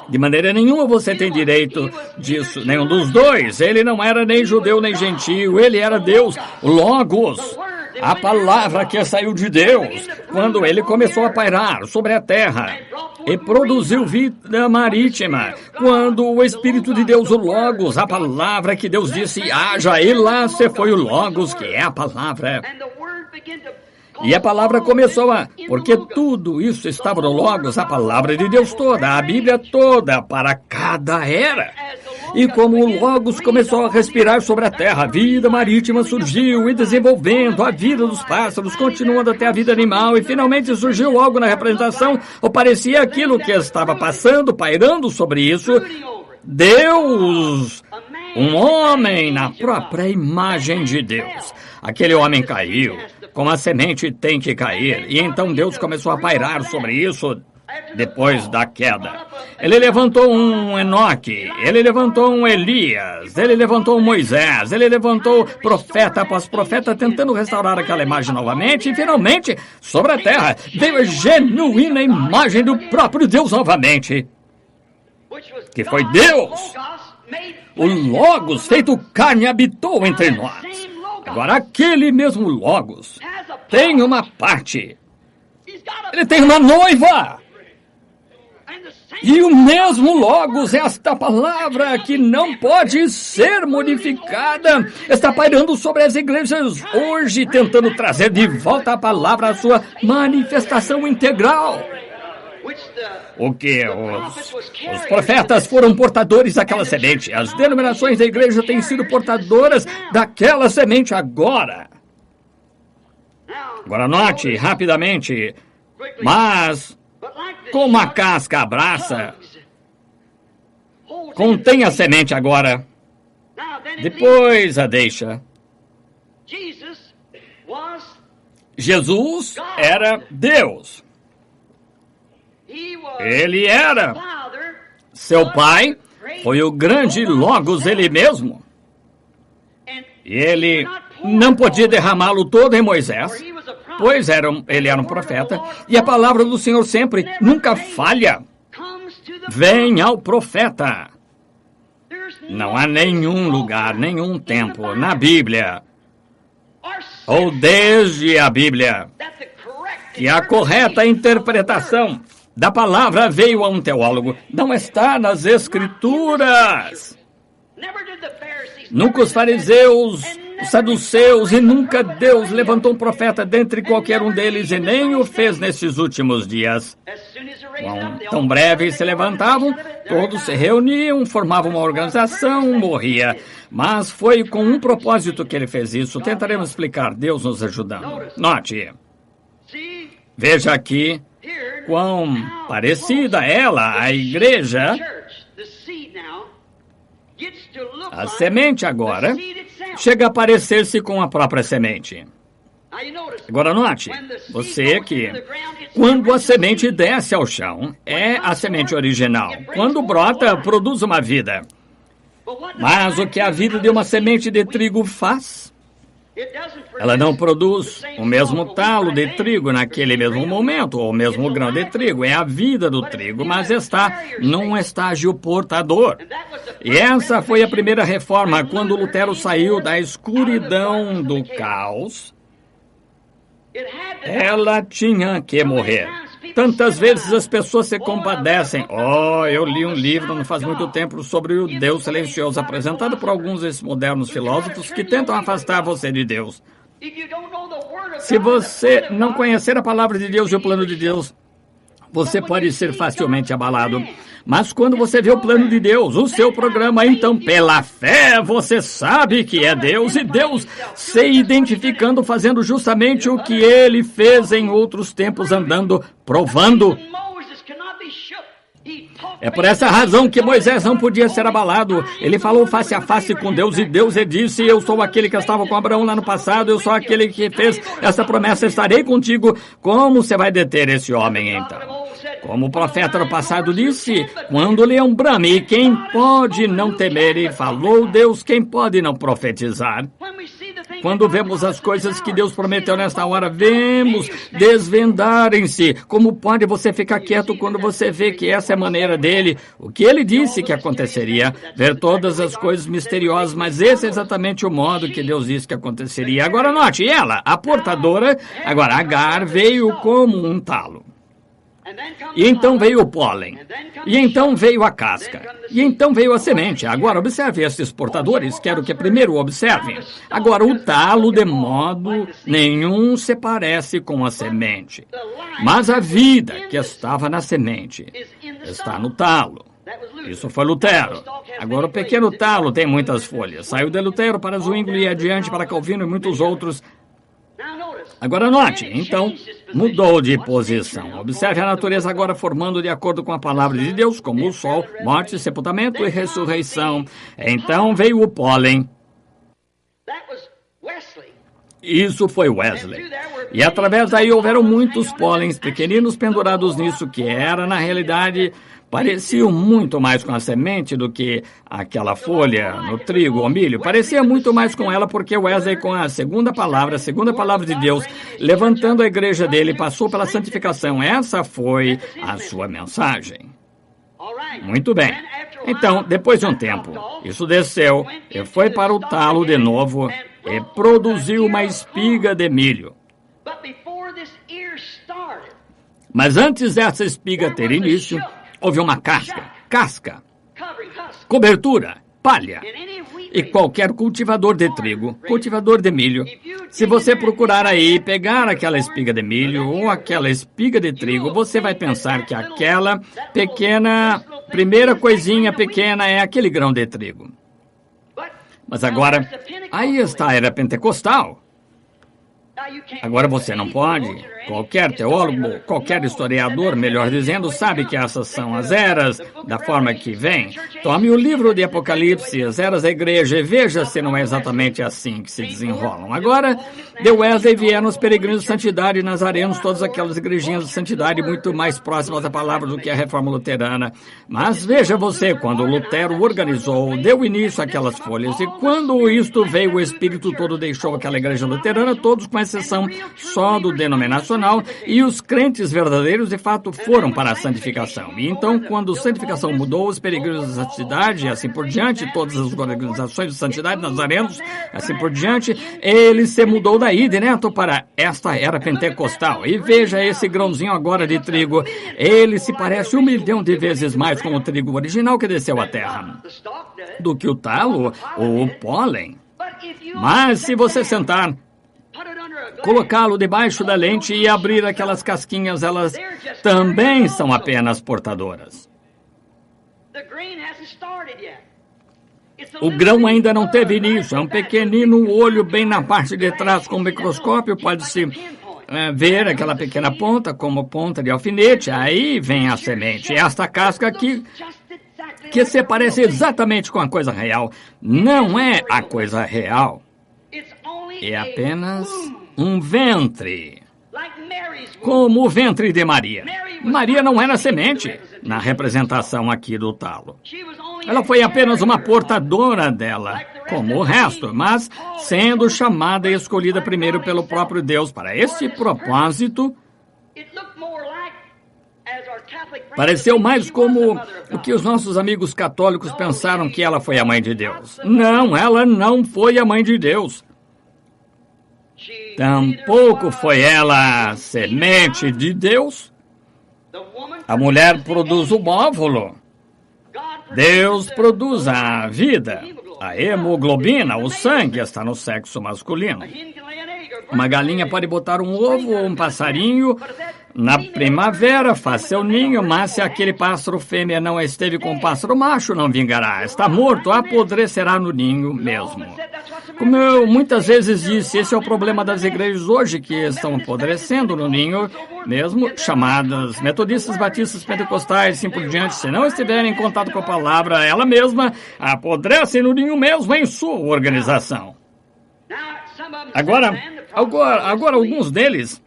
De maneira nenhuma você tem direito disso, nenhum dos dois. Ele não era nem judeu nem gentio, ele era Deus, o Logos, a palavra que saiu de Deus, quando ele começou a pairar sobre a terra e produziu vida marítima, quando o Espírito de Deus, o Logos, a palavra que Deus disse, haja, e lá se foi o Logos, que é a palavra. E a palavra começou porque tudo isso estava no Logos, a palavra de Deus toda, a Bíblia toda, para cada era. E como o Logos começou a respirar sobre a terra, a vida marítima surgiu e desenvolvendo a vida dos pássaros, continuando até a vida animal, e finalmente surgiu algo na representação, ou parecia aquilo que estava passando, pairando sobre isso, Deus, um homem na própria imagem de Deus. Aquele homem caiu, como a semente tem que cair, e então Deus começou a pairar sobre isso depois da queda. Ele levantou um Enoque, ele levantou um Elias, ele levantou um Moisés, ele levantou profeta após profeta, tentando restaurar aquela imagem novamente, e finalmente, sobre a terra, veio a genuína imagem do próprio Deus novamente, que foi Deus. O Logos feito carne habitou entre nós. Agora, aquele mesmo Logos tem uma parte. Ele tem uma noiva. E o mesmo Logos, esta palavra que não pode ser modificada, está pairando sobre as igrejas hoje, tentando trazer de volta a palavra à sua manifestação integral. O que os profetas foram portadores daquela semente. As denominações da igreja têm sido portadoras daquela semente agora. Agora note rapidamente, mas como a casca abraça, contém a semente agora. Depois a deixa. Jesus era Deus. Ele era. Seu pai foi o grande Logos, ele mesmo. E ele não podia derramá-lo todo em Moisés, pois ele era um profeta, e a palavra do Senhor sempre, nunca falha. Vem ao profeta. Não há nenhum lugar, nenhum tempo na Bíblia, ou desde a Bíblia, que a correta interpretação da palavra veio a um teólogo. Não está nas Escrituras. Nunca os fariseus, os saduceus, e nunca Deus levantou um profeta dentre qualquer um deles, e nem o fez nesses últimos dias. Tão breve se levantavam, todos se reuniam, formavam uma organização, morria. Mas foi com um propósito que ele fez isso. Tentaremos explicar, Deus nos ajudando. Note, veja aqui quão parecida ela, a igreja. A semente agora chega a parecer-se com a própria semente. Agora note, você que quando a semente desce ao chão, é a semente original. Quando brota, produz uma vida. Mas o que a vida de uma semente de trigo faz? Ela não produz o mesmo talo de trigo naquele mesmo momento, ou o mesmo grão de trigo. É a vida do trigo, mas está num estágio portador. E essa foi a primeira reforma, quando Lutero saiu da escuridão do caos. Ela tinha que morrer. Tantas vezes as pessoas se compadecem. Eu li um livro não faz muito tempo sobre o Deus silencioso, apresentado por alguns desses modernos filósofos que tentam afastar você de Deus. Se você não conhecer a palavra de Deus e o plano de Deus, você pode ser facilmente abalado. Mas quando você vê o plano de Deus, o seu programa, então, pela fé, você sabe que é Deus, e Deus se identificando, fazendo justamente o que ele fez em outros tempos, andando, provando. É por essa razão que Moisés não podia ser abalado. Ele falou face a face com Deus, e Deus lhe disse: eu sou aquele que estava com Abraão lá no passado, eu sou aquele que fez essa promessa, estarei contigo. Como você vai deter esse homem, então? Como o profeta no passado disse, quando o leão brame, e quem pode não temer? E falou Deus, quem pode não profetizar? Quando vemos as coisas que Deus prometeu nesta hora, vemos desvendarem-se. Como pode você ficar quieto quando você vê que essa é a maneira dele? O que ele disse que aconteceria? Ver todas as coisas misteriosas, mas esse é exatamente o modo que Deus disse que aconteceria. Agora note, ela, a portadora, agora Agar, veio como um talo. E então veio o pólen. E então veio a casca. E então veio a semente. Agora observe esses portadores. Quero que primeiro observem. Agora o talo de modo nenhum se parece com a semente. Mas a vida que estava na semente está no talo. Isso foi Lutero. Agora o pequeno talo tem muitas folhas. Saiu de Lutero para Zwingli e adiante para Calvino e muitos outros. Agora note, então, mudou de posição. Observe a natureza agora formando de acordo com a palavra de Deus, como o sol, morte, sepultamento e ressurreição. Então veio o pólen. Isso foi Wesley. E através daí houveram muitos pólens pequeninos pendurados nisso, que era, na realidade, pareciam muito mais com a semente do que aquela folha no trigo ou milho. Parecia muito mais com ela porque Wesley, com a segunda palavra de Deus, levantando a igreja dele, passou pela santificação. Essa foi a sua mensagem. Muito bem. Então, depois de um tempo, isso desceu e foi para o talo de novo e produziu uma espiga de milho. Mas antes dessa espiga ter início, houve uma casca, cobertura, palha. E qualquer cultivador de trigo, cultivador de milho, se você procurar aí pegar aquela espiga de milho ou aquela espiga de trigo, você vai pensar que aquela primeira coisinha pequena é aquele grão de trigo. Mas agora, aí está a era pentecostal. Agora você não pode. Qualquer teólogo, qualquer historiador, melhor dizendo, sabe que essas são as eras da forma que vem. Tome o livro de Apocalipse, as eras da igreja, e veja se não é exatamente assim que se desenrolam. Agora, de Wesley vieram os peregrinos de santidade, nazarenos, todas aquelas igrejinhas de santidade muito mais próximas da palavra do que a reforma luterana. Mas veja você, quando Lutero organizou, deu início àquelas folhas, e quando isto veio, o Espírito todo deixou aquela igreja luterana, todos com exceção só do denominacional, e os crentes verdadeiros, de fato, foram para a santificação. E então, quando a santificação mudou, os peregrinos da santidade, e assim por diante, todas as organizações de santidade, nazarenos, assim por diante, ele se mudou daí, direto para esta era pentecostal. E veja esse grãozinho agora de trigo, ele se parece 1 milhão de vezes mais com o trigo original que desceu à terra, do que o talo ou o pólen. Mas se você sentar, colocá-lo debaixo da lente e abrir aquelas casquinhas, elas também são apenas portadoras. O grão ainda não teve início, é um pequenino olho bem na parte de trás com o microscópio, pode-se ver aquela pequena ponta como ponta de alfinete, aí vem a semente. Esta casca aqui, que se parece exatamente com a coisa real, não é a coisa real, é apenas um ventre, como o ventre de Maria. Maria não era semente, na representação aqui do talo. Ela foi apenas uma portadora dela, como o resto, mas sendo chamada e escolhida primeiro pelo próprio Deus para este propósito. Pareceu mais como o que os nossos amigos católicos pensaram que ela foi a mãe de Deus. Não, ela não foi a mãe de Deus. Tampouco foi ela a semente de Deus. A mulher produz o óvulo. Deus produz a vida. A hemoglobina, o sangue, está no sexo masculino. Uma galinha pode botar um ovo ou um passarinho na primavera, faz seu ninho, mas se aquele pássaro fêmea não esteve com o pássaro macho, não vingará. Está morto, apodrecerá no ninho mesmo. Como eu muitas vezes disse, esse é o problema das igrejas hoje, que estão apodrecendo no ninho mesmo, chamadas metodistas, batistas, pentecostais, assim por diante. Se não estiverem em contato com a palavra, ela mesma apodrece no ninho mesmo em sua organização. Agora alguns deles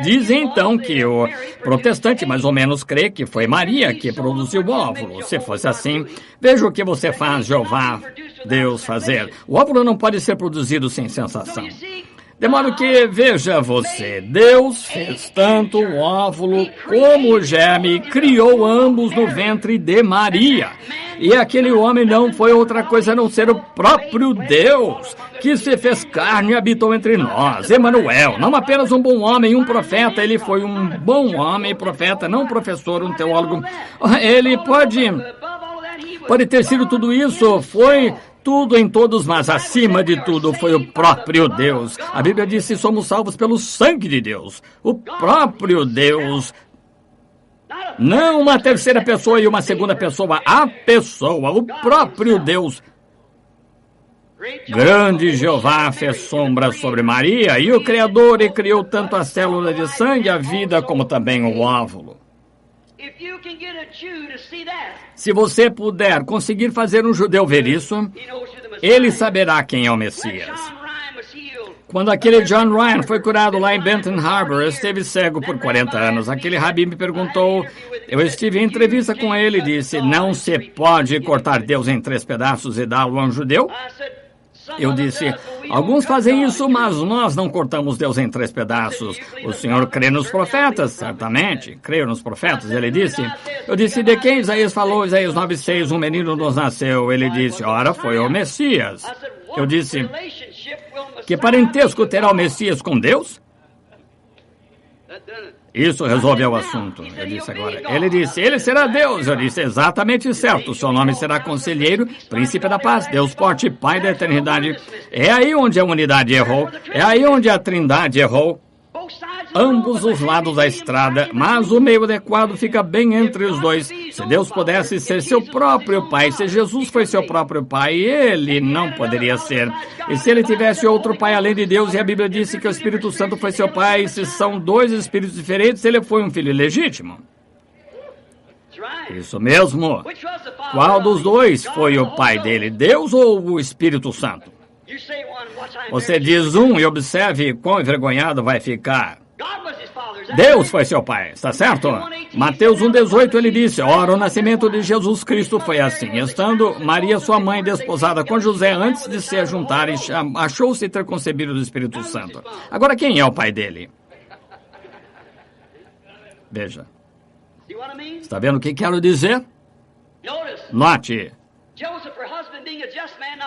dizem então que o protestante mais ou menos crê que foi Maria que produziu o óvulo. Se fosse assim, veja o que você faz, Jeová, Deus, fazer. O óvulo não pode ser produzido sem sensação. De modo que, veja você, Deus fez tanto o óvulo como o germe, criou ambos no ventre de Maria. E aquele homem não foi outra coisa a não ser o próprio Deus, que se fez carne e habitou entre nós. Emanuel, não apenas um bom homem, um profeta, ele foi um bom homem, profeta, não um professor, um teólogo. Ele pode ter sido tudo isso, foi tudo em todos, mas acima de tudo foi o próprio Deus. A Bíblia diz que somos salvos pelo sangue de Deus. O próprio Deus. Não uma terceira pessoa e uma segunda pessoa. A pessoa, o próprio Deus. Grande Jeová fez sombra sobre Maria e o Criador e criou tanto a célula de sangue, a vida, como também o óvulo. Se você puder conseguir fazer um judeu ver isso, ele saberá quem é o Messias. Quando aquele John Ryan foi curado lá em Benton Harbor, esteve cego por 40 anos. Aquele rabi me perguntou, eu estive em entrevista com ele e disse, não se pode cortar Deus em 3 pedaços e dá-lo a um judeu? Eu disse, alguns fazem isso, mas nós não cortamos Deus em 3 pedaços. O senhor crê nos profetas? Certamente, creio nos profetas. Ele disse, eu disse, de quem Isaías falou? Isaías 9:6, um menino nos nasceu. Ele disse, ora, foi o Messias. Eu disse, que parentesco terá o Messias com Deus? Isso resolve o assunto, eu disse agora. Ele disse, ele será Deus. Eu disse, exatamente certo. Seu nome será Conselheiro, Príncipe da Paz, Deus Forte, Pai da Eternidade. É aí onde a unidade errou. É aí onde a Trindade errou. ambos os lados da estrada, mas o meio adequado fica bem entre os dois. Se Deus pudesse ser seu próprio pai, se Jesus foi seu próprio pai, ele não poderia ser. E se ele tivesse outro pai além de Deus, e a Bíblia disse que o Espírito Santo foi seu pai, e se são dois espíritos diferentes, ele foi um filho ilegítimo. Isso mesmo. Qual dos dois foi o pai dele, Deus ou o Espírito Santo? Você diz um e observe quão envergonhado vai ficar. Deus foi seu pai, está certo? Mateus 1,18 ele disse: ora, o nascimento de Jesus Cristo foi assim. Estando Maria, sua mãe, desposada com José, antes de se juntarem, achou-se ter concebido do Espírito Santo. Agora, quem é o pai dele? Veja. Está vendo o que quero dizer? Note.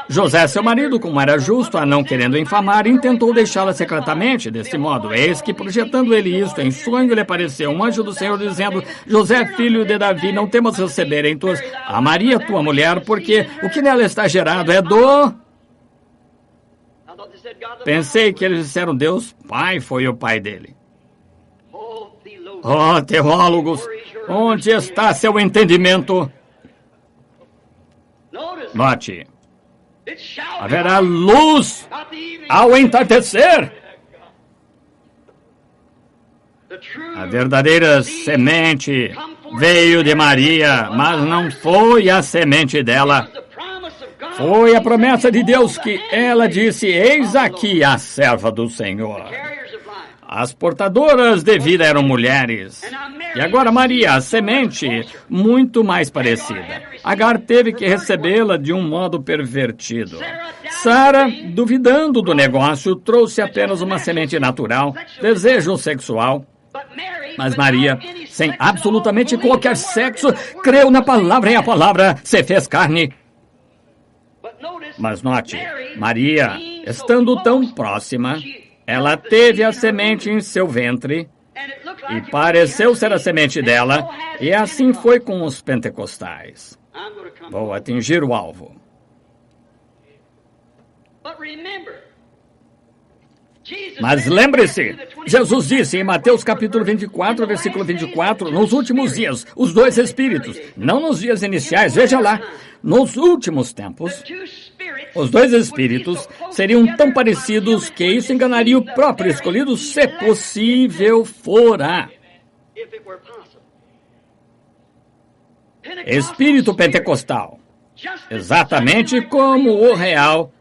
José, seu marido, como era justo, a não querendo infamar, intentou deixá-la secretamente. Desse modo, eis que, projetando ele isto em sonho, lhe apareceu um anjo do Senhor, dizendo: José, filho de Davi, não temas receber em tuas a Maria, tua mulher, porque o que nela está gerado é do... Pensei que eles disseram Deus Pai foi o pai dele. Oh, teólogos, onde está seu entendimento? Note, haverá luz ao entardecer. A verdadeira semente veio de Maria, mas não foi a semente dela. Foi a promessa de Deus que ela disse: eis aqui a serva do Senhor. As portadoras de vida eram mulheres. E agora Maria, a semente, muito mais parecida. Agar teve que recebê-la de um modo pervertido. Sara, duvidando do negócio, trouxe apenas uma semente natural, desejo sexual. Mas Maria, sem absolutamente qualquer sexo, creu na palavra e a palavra se fez carne. Mas note, Maria, estando tão próxima, ela teve a semente em seu ventre e pareceu ser a semente dela, e assim foi com os pentecostais. Vou atingir o alvo. Mas lembre-se, Jesus disse em Mateus capítulo 24, versículo 24, nos últimos dias, os dois espíritos, não nos dias iniciais, veja lá, nos últimos tempos, os dois espíritos seriam tão parecidos que isso enganaria o próprio escolhido, se possível fora. Espírito pentecostal, exatamente como o real,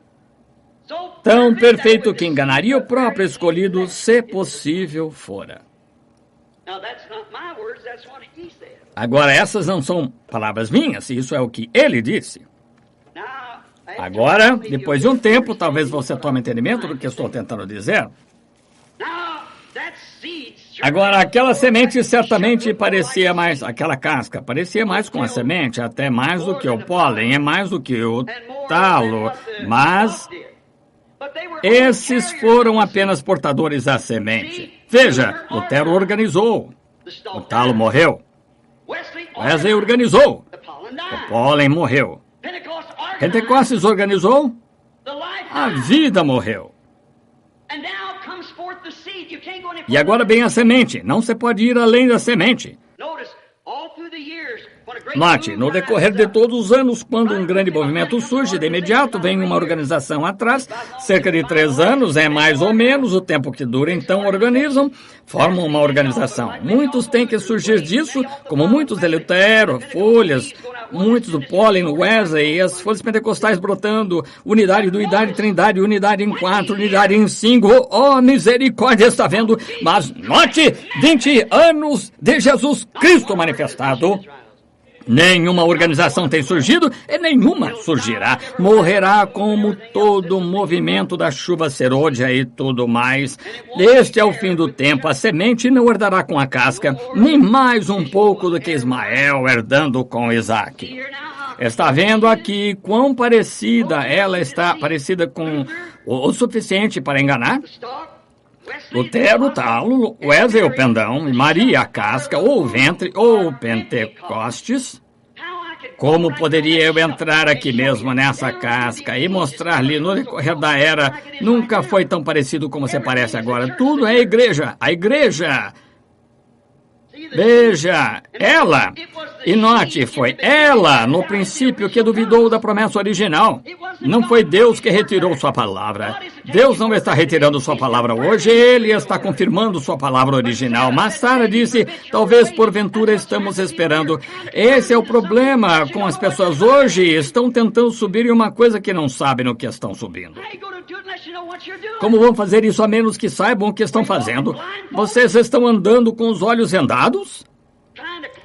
tão perfeito que enganaria o próprio escolhido, se possível fora. Agora, essas não são palavras minhas, isso é o que ele disse. Agora, depois de um tempo, talvez você tome entendimento do que estou tentando dizer. Agora, aquela semente certamente parecia mais, aquela casca parecia mais com a semente, até mais do que o pólen, é mais do que o talo, mas esses foram apenas portadores da semente. Veja, Lutero organizou, o talo morreu. Wesley organizou, o pólen morreu. Pentecostes organizou, a vida morreu. E agora vem a semente, não se pode ir além da semente. Note, no decorrer de todos os anos, quando um grande movimento surge, de imediato vem uma organização atrás, cerca de 3 anos, é mais ou menos o tempo que dura, então organizam, formam uma organização. Muitos têm que surgir disso, como muitos de Lutero, folhas, muitos do pólen, Wesley, e as folhas pentecostais brotando, unidade, duidade, trindade, unidade em 4, unidade em 5, oh, misericórdia, está vendo? Mas note, 20 anos de Jesus Cristo manifestado. Nenhuma organização tem surgido e nenhuma surgirá. Morrerá como todo movimento da chuva serôdia e tudo mais. Este é o fim do tempo. A semente não herdará com a casca, nem mais um pouco do que Ismael herdando com Isaac. Está vendo aqui quão parecida ela está, parecida com o suficiente para enganar? Lutero, talo, Wesley, o pendão, e Maria, a casca, ou o ventre, ou o Pentecostes. Como poderia eu entrar aqui mesmo nessa casca e mostrar-lhe no decorrer da era? Nunca foi tão parecido como você parece agora. Tudo é igreja. A igreja. Veja, ela, e note, foi ela, no princípio, que duvidou da promessa original. Não foi Deus que retirou sua palavra. Deus não está retirando sua palavra hoje, Ele está confirmando sua palavra original. Mas Sara disse, talvez porventura estamos esperando. Esse é o problema com as pessoas hoje. Estão tentando subir em uma coisa que não sabem no que estão subindo. Como vão fazer isso a menos que saibam o que estão fazendo? Vocês estão andando com os olhos vendados?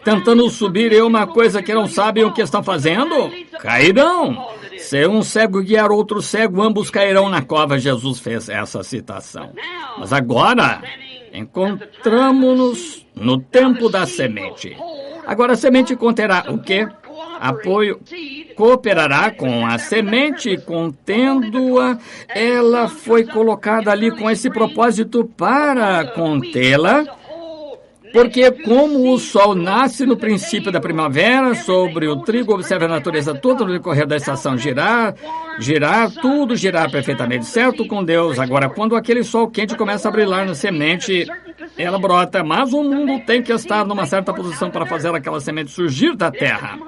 Tentando subir em uma coisa que não sabem o que estão fazendo? Cairão! Se um cego guiar outro cego, ambos cairão na cova. Jesus fez essa citação. Mas agora, encontramos-nos no tempo da semente. Agora a semente conterá o quê? Apoio, cooperará com a semente, contendo-a. Ela foi colocada ali com esse propósito para contê-la. Porque como o sol nasce no princípio da primavera, sobre o trigo observa a natureza toda no decorrer da estação girar, tudo girar perfeitamente certo com Deus. Agora, quando aquele sol quente começa a brilhar na semente, ela brota, mas o mundo tem que estar numa certa posição para fazer aquela semente surgir da terra.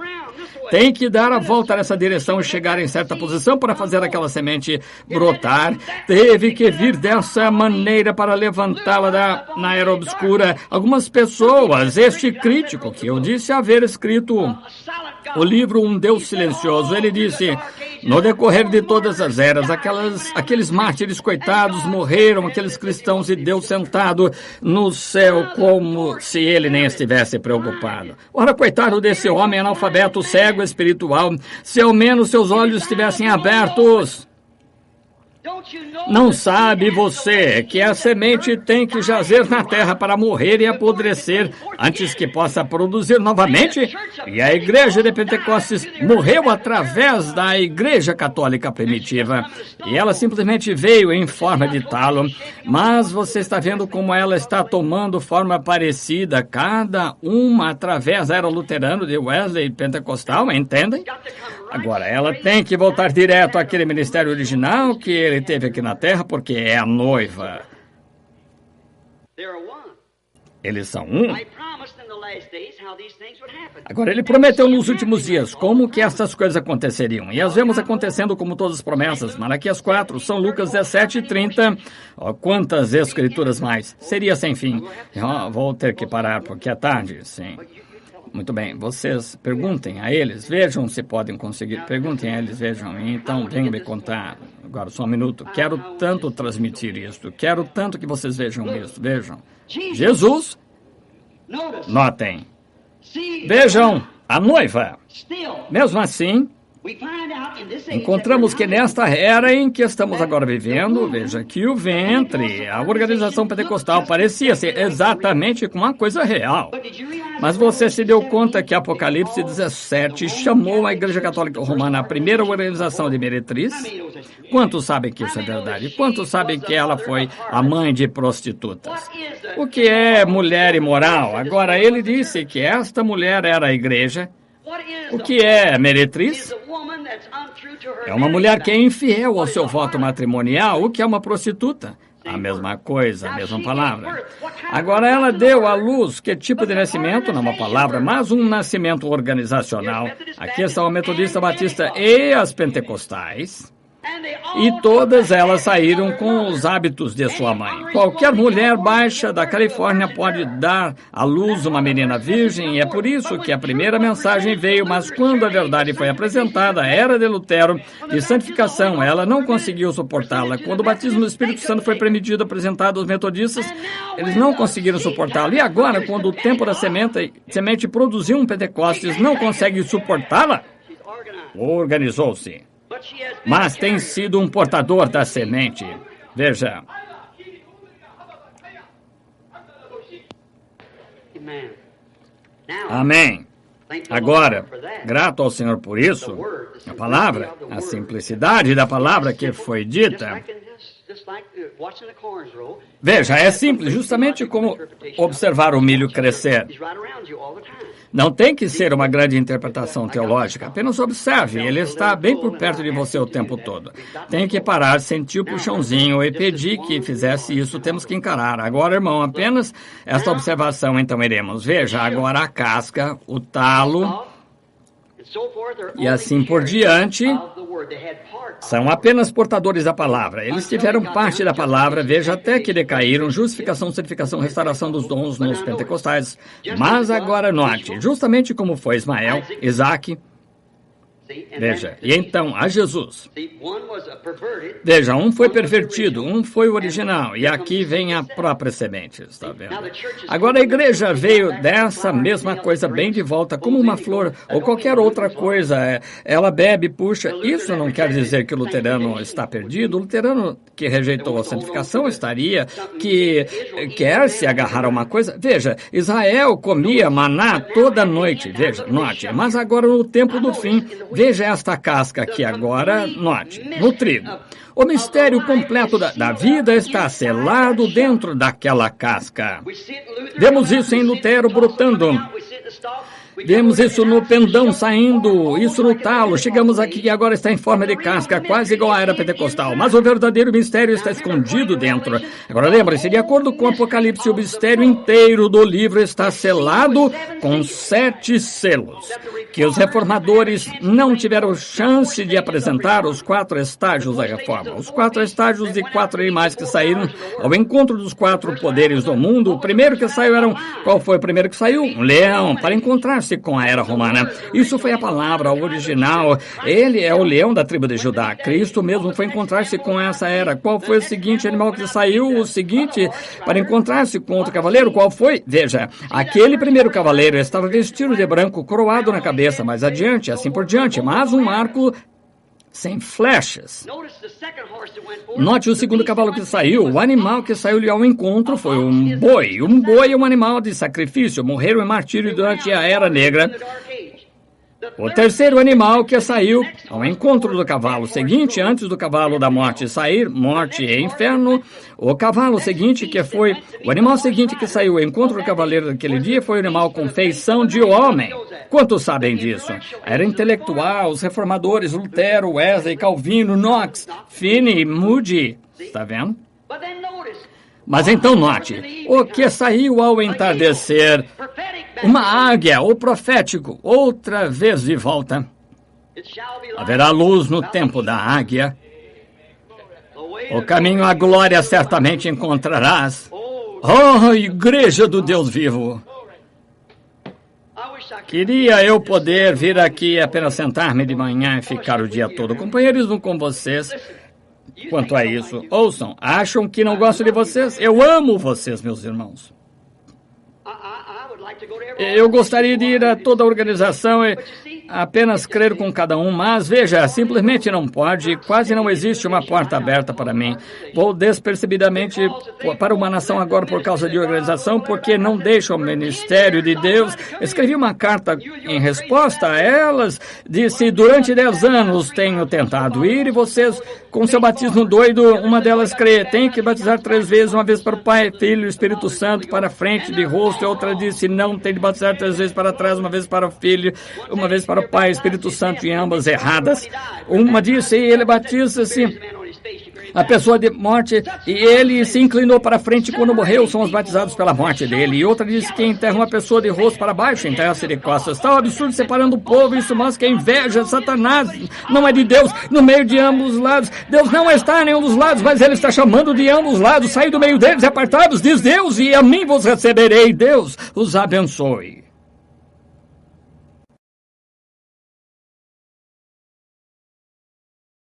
Tem que dar a volta nessa direção e chegar em certa posição para fazer aquela semente brotar. Teve que vir dessa maneira para levantá-la na era obscura. Algumas pessoas, este crítico que eu disse haver escrito o livro Um Deus Silencioso, ele disse, no decorrer de todas as eras, aqueles mártires coitados morreram, aqueles cristãos e Deus sentado no céu como se ele nem estivesse preocupado. Ora, coitado desse homem analfabeto, cego espiritual, se ao menos seus olhos estivessem abertos. Não sabe você que a semente tem que jazer na terra para morrer e apodrecer antes que possa produzir novamente? E a igreja de Pentecostes morreu através da igreja católica primitiva. E ela simplesmente veio em forma de talo. Mas você está vendo como ela está tomando forma parecida, cada uma através da era luterana, de Wesley e pentecostal, entendem? Agora, ela tem que voltar direto àquele ministério original que ele teve aqui na Terra, porque é a noiva. Eles são um. Agora, ele prometeu nos últimos dias como que essas coisas aconteceriam. E as vemos acontecendo como todas as promessas. Malaquias 4, São Lucas 17 e 30. Oh, quantas escrituras mais. Seria sem fim. Vou ter que parar porque é tarde, sim. Muito bem, vocês perguntem a eles, vejam se podem conseguir. Perguntem a eles, vejam. Então, venham me contar. Agora, só um minuto. Quero tanto transmitir isto. Quero tanto que vocês vejam isso. Vejam. Jesus, notem. Vejam a noiva. Mesmo assim, encontramos que nesta era em que estamos agora vivendo, veja que o ventre, a organização pentecostal parecia ser exatamente com uma coisa real. Mas você se deu conta que Apocalipse 17 chamou a Igreja Católica Romana a primeira organização de meretriz? Quantos sabem que isso é verdade? Quantos sabem que ela foi a mãe de prostitutas? O que é mulher imoral? Agora, ele disse que esta mulher era a igreja. O que é meretriz? É uma mulher que é infiel ao seu voto matrimonial. O que é uma prostituta? A mesma coisa, a mesma palavra. Agora, ela deu à luz que tipo de nascimento? Não uma palavra, mas um nascimento organizacional. Aqui está o metodista, batista e as pentecostais. E todas elas saíram com os hábitos de sua mãe. Qualquer mulher baixa da Califórnia pode dar à luz uma menina virgem, e é por isso que a primeira mensagem veio, mas quando a verdade foi apresentada, a era de Lutero, de santificação, ela não conseguiu suportá-la. Quando o batismo do Espírito Santo foi permitido, apresentado aos metodistas, eles não conseguiram suportá-la. E agora, quando o tempo da semente produziu um Pentecostes, não consegue suportá-la? Organizou-se. Mas tem sido um portador da semente. Veja. Amém. Agora, grato ao Senhor por isso, a palavra, a simplicidade da palavra que foi dita, Veja, é simples, justamente como observar o milho crescer. Não tem que ser uma grande interpretação teológica, apenas observe, ele está bem por perto de você o tempo todo. Tem que parar, sentir o puxãozinho e pedir que fizesse isso, temos que encarar. Agora, irmão, apenas esta observação, então iremos. Veja, agora a casca, o talo e assim por diante são apenas portadores da palavra. Eles tiveram parte da palavra, veja, até que decaíram, justificação, santificação, restauração dos dons nos pentecostais. Mas agora note, justamente como foi Ismael, Isaac, veja, e então a Jesus. Veja, um foi pervertido, um foi o original, e aqui vem a própria semente, está vendo? Agora a igreja veio dessa mesma coisa bem de volta, como uma flor ou qualquer outra coisa. Ela bebe, puxa. Isso não quer dizer que o luterano está perdido. O luterano que rejeitou a santificação estaria, que quer se agarrar a uma coisa. Veja, Israel comia maná toda noite, veja, note, mas agora no tempo do fim, veja esta casca aqui agora, note, no trigo. O mistério completo da vida está selado dentro daquela casca. Vemos isso em Lutero brotando. Vemos isso no pendão saindo, isso no talo. Chegamos aqui e agora está em forma de casca, quase igual à era pentecostal. Mas o verdadeiro mistério está escondido dentro. Agora lembre-se, de acordo com o Apocalipse, o mistério inteiro do livro está selado com 7 selos. Que os reformadores não tiveram chance de apresentar os 4 estágios da reforma. Os 4 estágios de 4 animais que saíram ao encontro dos 4 poderes do mundo. O primeiro que saiu era qual foi o primeiro que saiu? Um leão, para encontrar-se com a era romana. Isso foi a palavra original. Ele é o leão da tribo de Judá. Cristo mesmo foi encontrar-se com essa era. Qual foi o seguinte animal que saiu? O seguinte, para encontrar-se com outro cavaleiro, qual foi? Veja, aquele primeiro cavaleiro estava vestido de branco, coroado na cabeça, mais adiante, assim por diante, mas um arco sem flechas. Note o segundo cavalo que saiu. O animal que saiu-lhe ao encontro foi um boi. Um boi é um animal de sacrifício. Morreram em martírio durante a Era Negra. O terceiro animal que saiu ao encontro do cavalo seguinte, antes do cavalo da morte sair, morte e inferno. O cavalo seguinte, que foi o animal seguinte que saiu ao encontro do cavaleiro daquele dia, foi o animal com feição de homem. Quantos sabem disso? Era intelectual, os reformadores, Lutero, Wesley, Calvino, Knox, Finney, Moody. Está vendo? Mas então note, o que saiu ao entardecer, uma águia, o profético, outra vez de volta. Haverá luz no tempo da águia. O caminho à glória certamente encontrarás. Oh, igreja do Deus vivo! Queria eu poder vir aqui apenas sentar-me de manhã e ficar o dia todo. Companheirismo com vocês. Quanto a isso, ouçam, acham que não gosto de vocês? Eu amo vocês, meus irmãos. Eu gostaria de ir a toda a organização e apenas crer com cada um, mas veja, simplesmente não pode, quase não existe uma porta aberta para mim. Vou despercebidamente para uma nação agora por causa de organização, porque não deixa o ministério de Deus. Escrevi uma carta em resposta a elas, disse, durante 10 anos tenho tentado ir e vocês, com seu batismo doido, uma delas crê, tem que batizar 3 vezes, uma vez para o Pai, Filho e Espírito Santo, para frente de rosto, e outra disse, não, tem de batizar 3 vezes para trás, uma vez para o Filho, uma vez para o Pai, Espírito Santo, e ambas erradas. Uma disse, e ele batiza-se a pessoa de morte, e ele se inclinou para frente quando morreu, são os batizados pela morte dele. E outra disse que enterra uma pessoa de rosto para baixo, enterra-se de costas. Tal absurdo separando o povo, isso mostra que a inveja, Satanás, não é de Deus, no meio de ambos os lados. Deus não está em nenhum dos lados, mas ele está chamando de ambos os lados. Saí do meio deles e apartados, diz Deus, e a mim vos receberei. Deus os abençoe.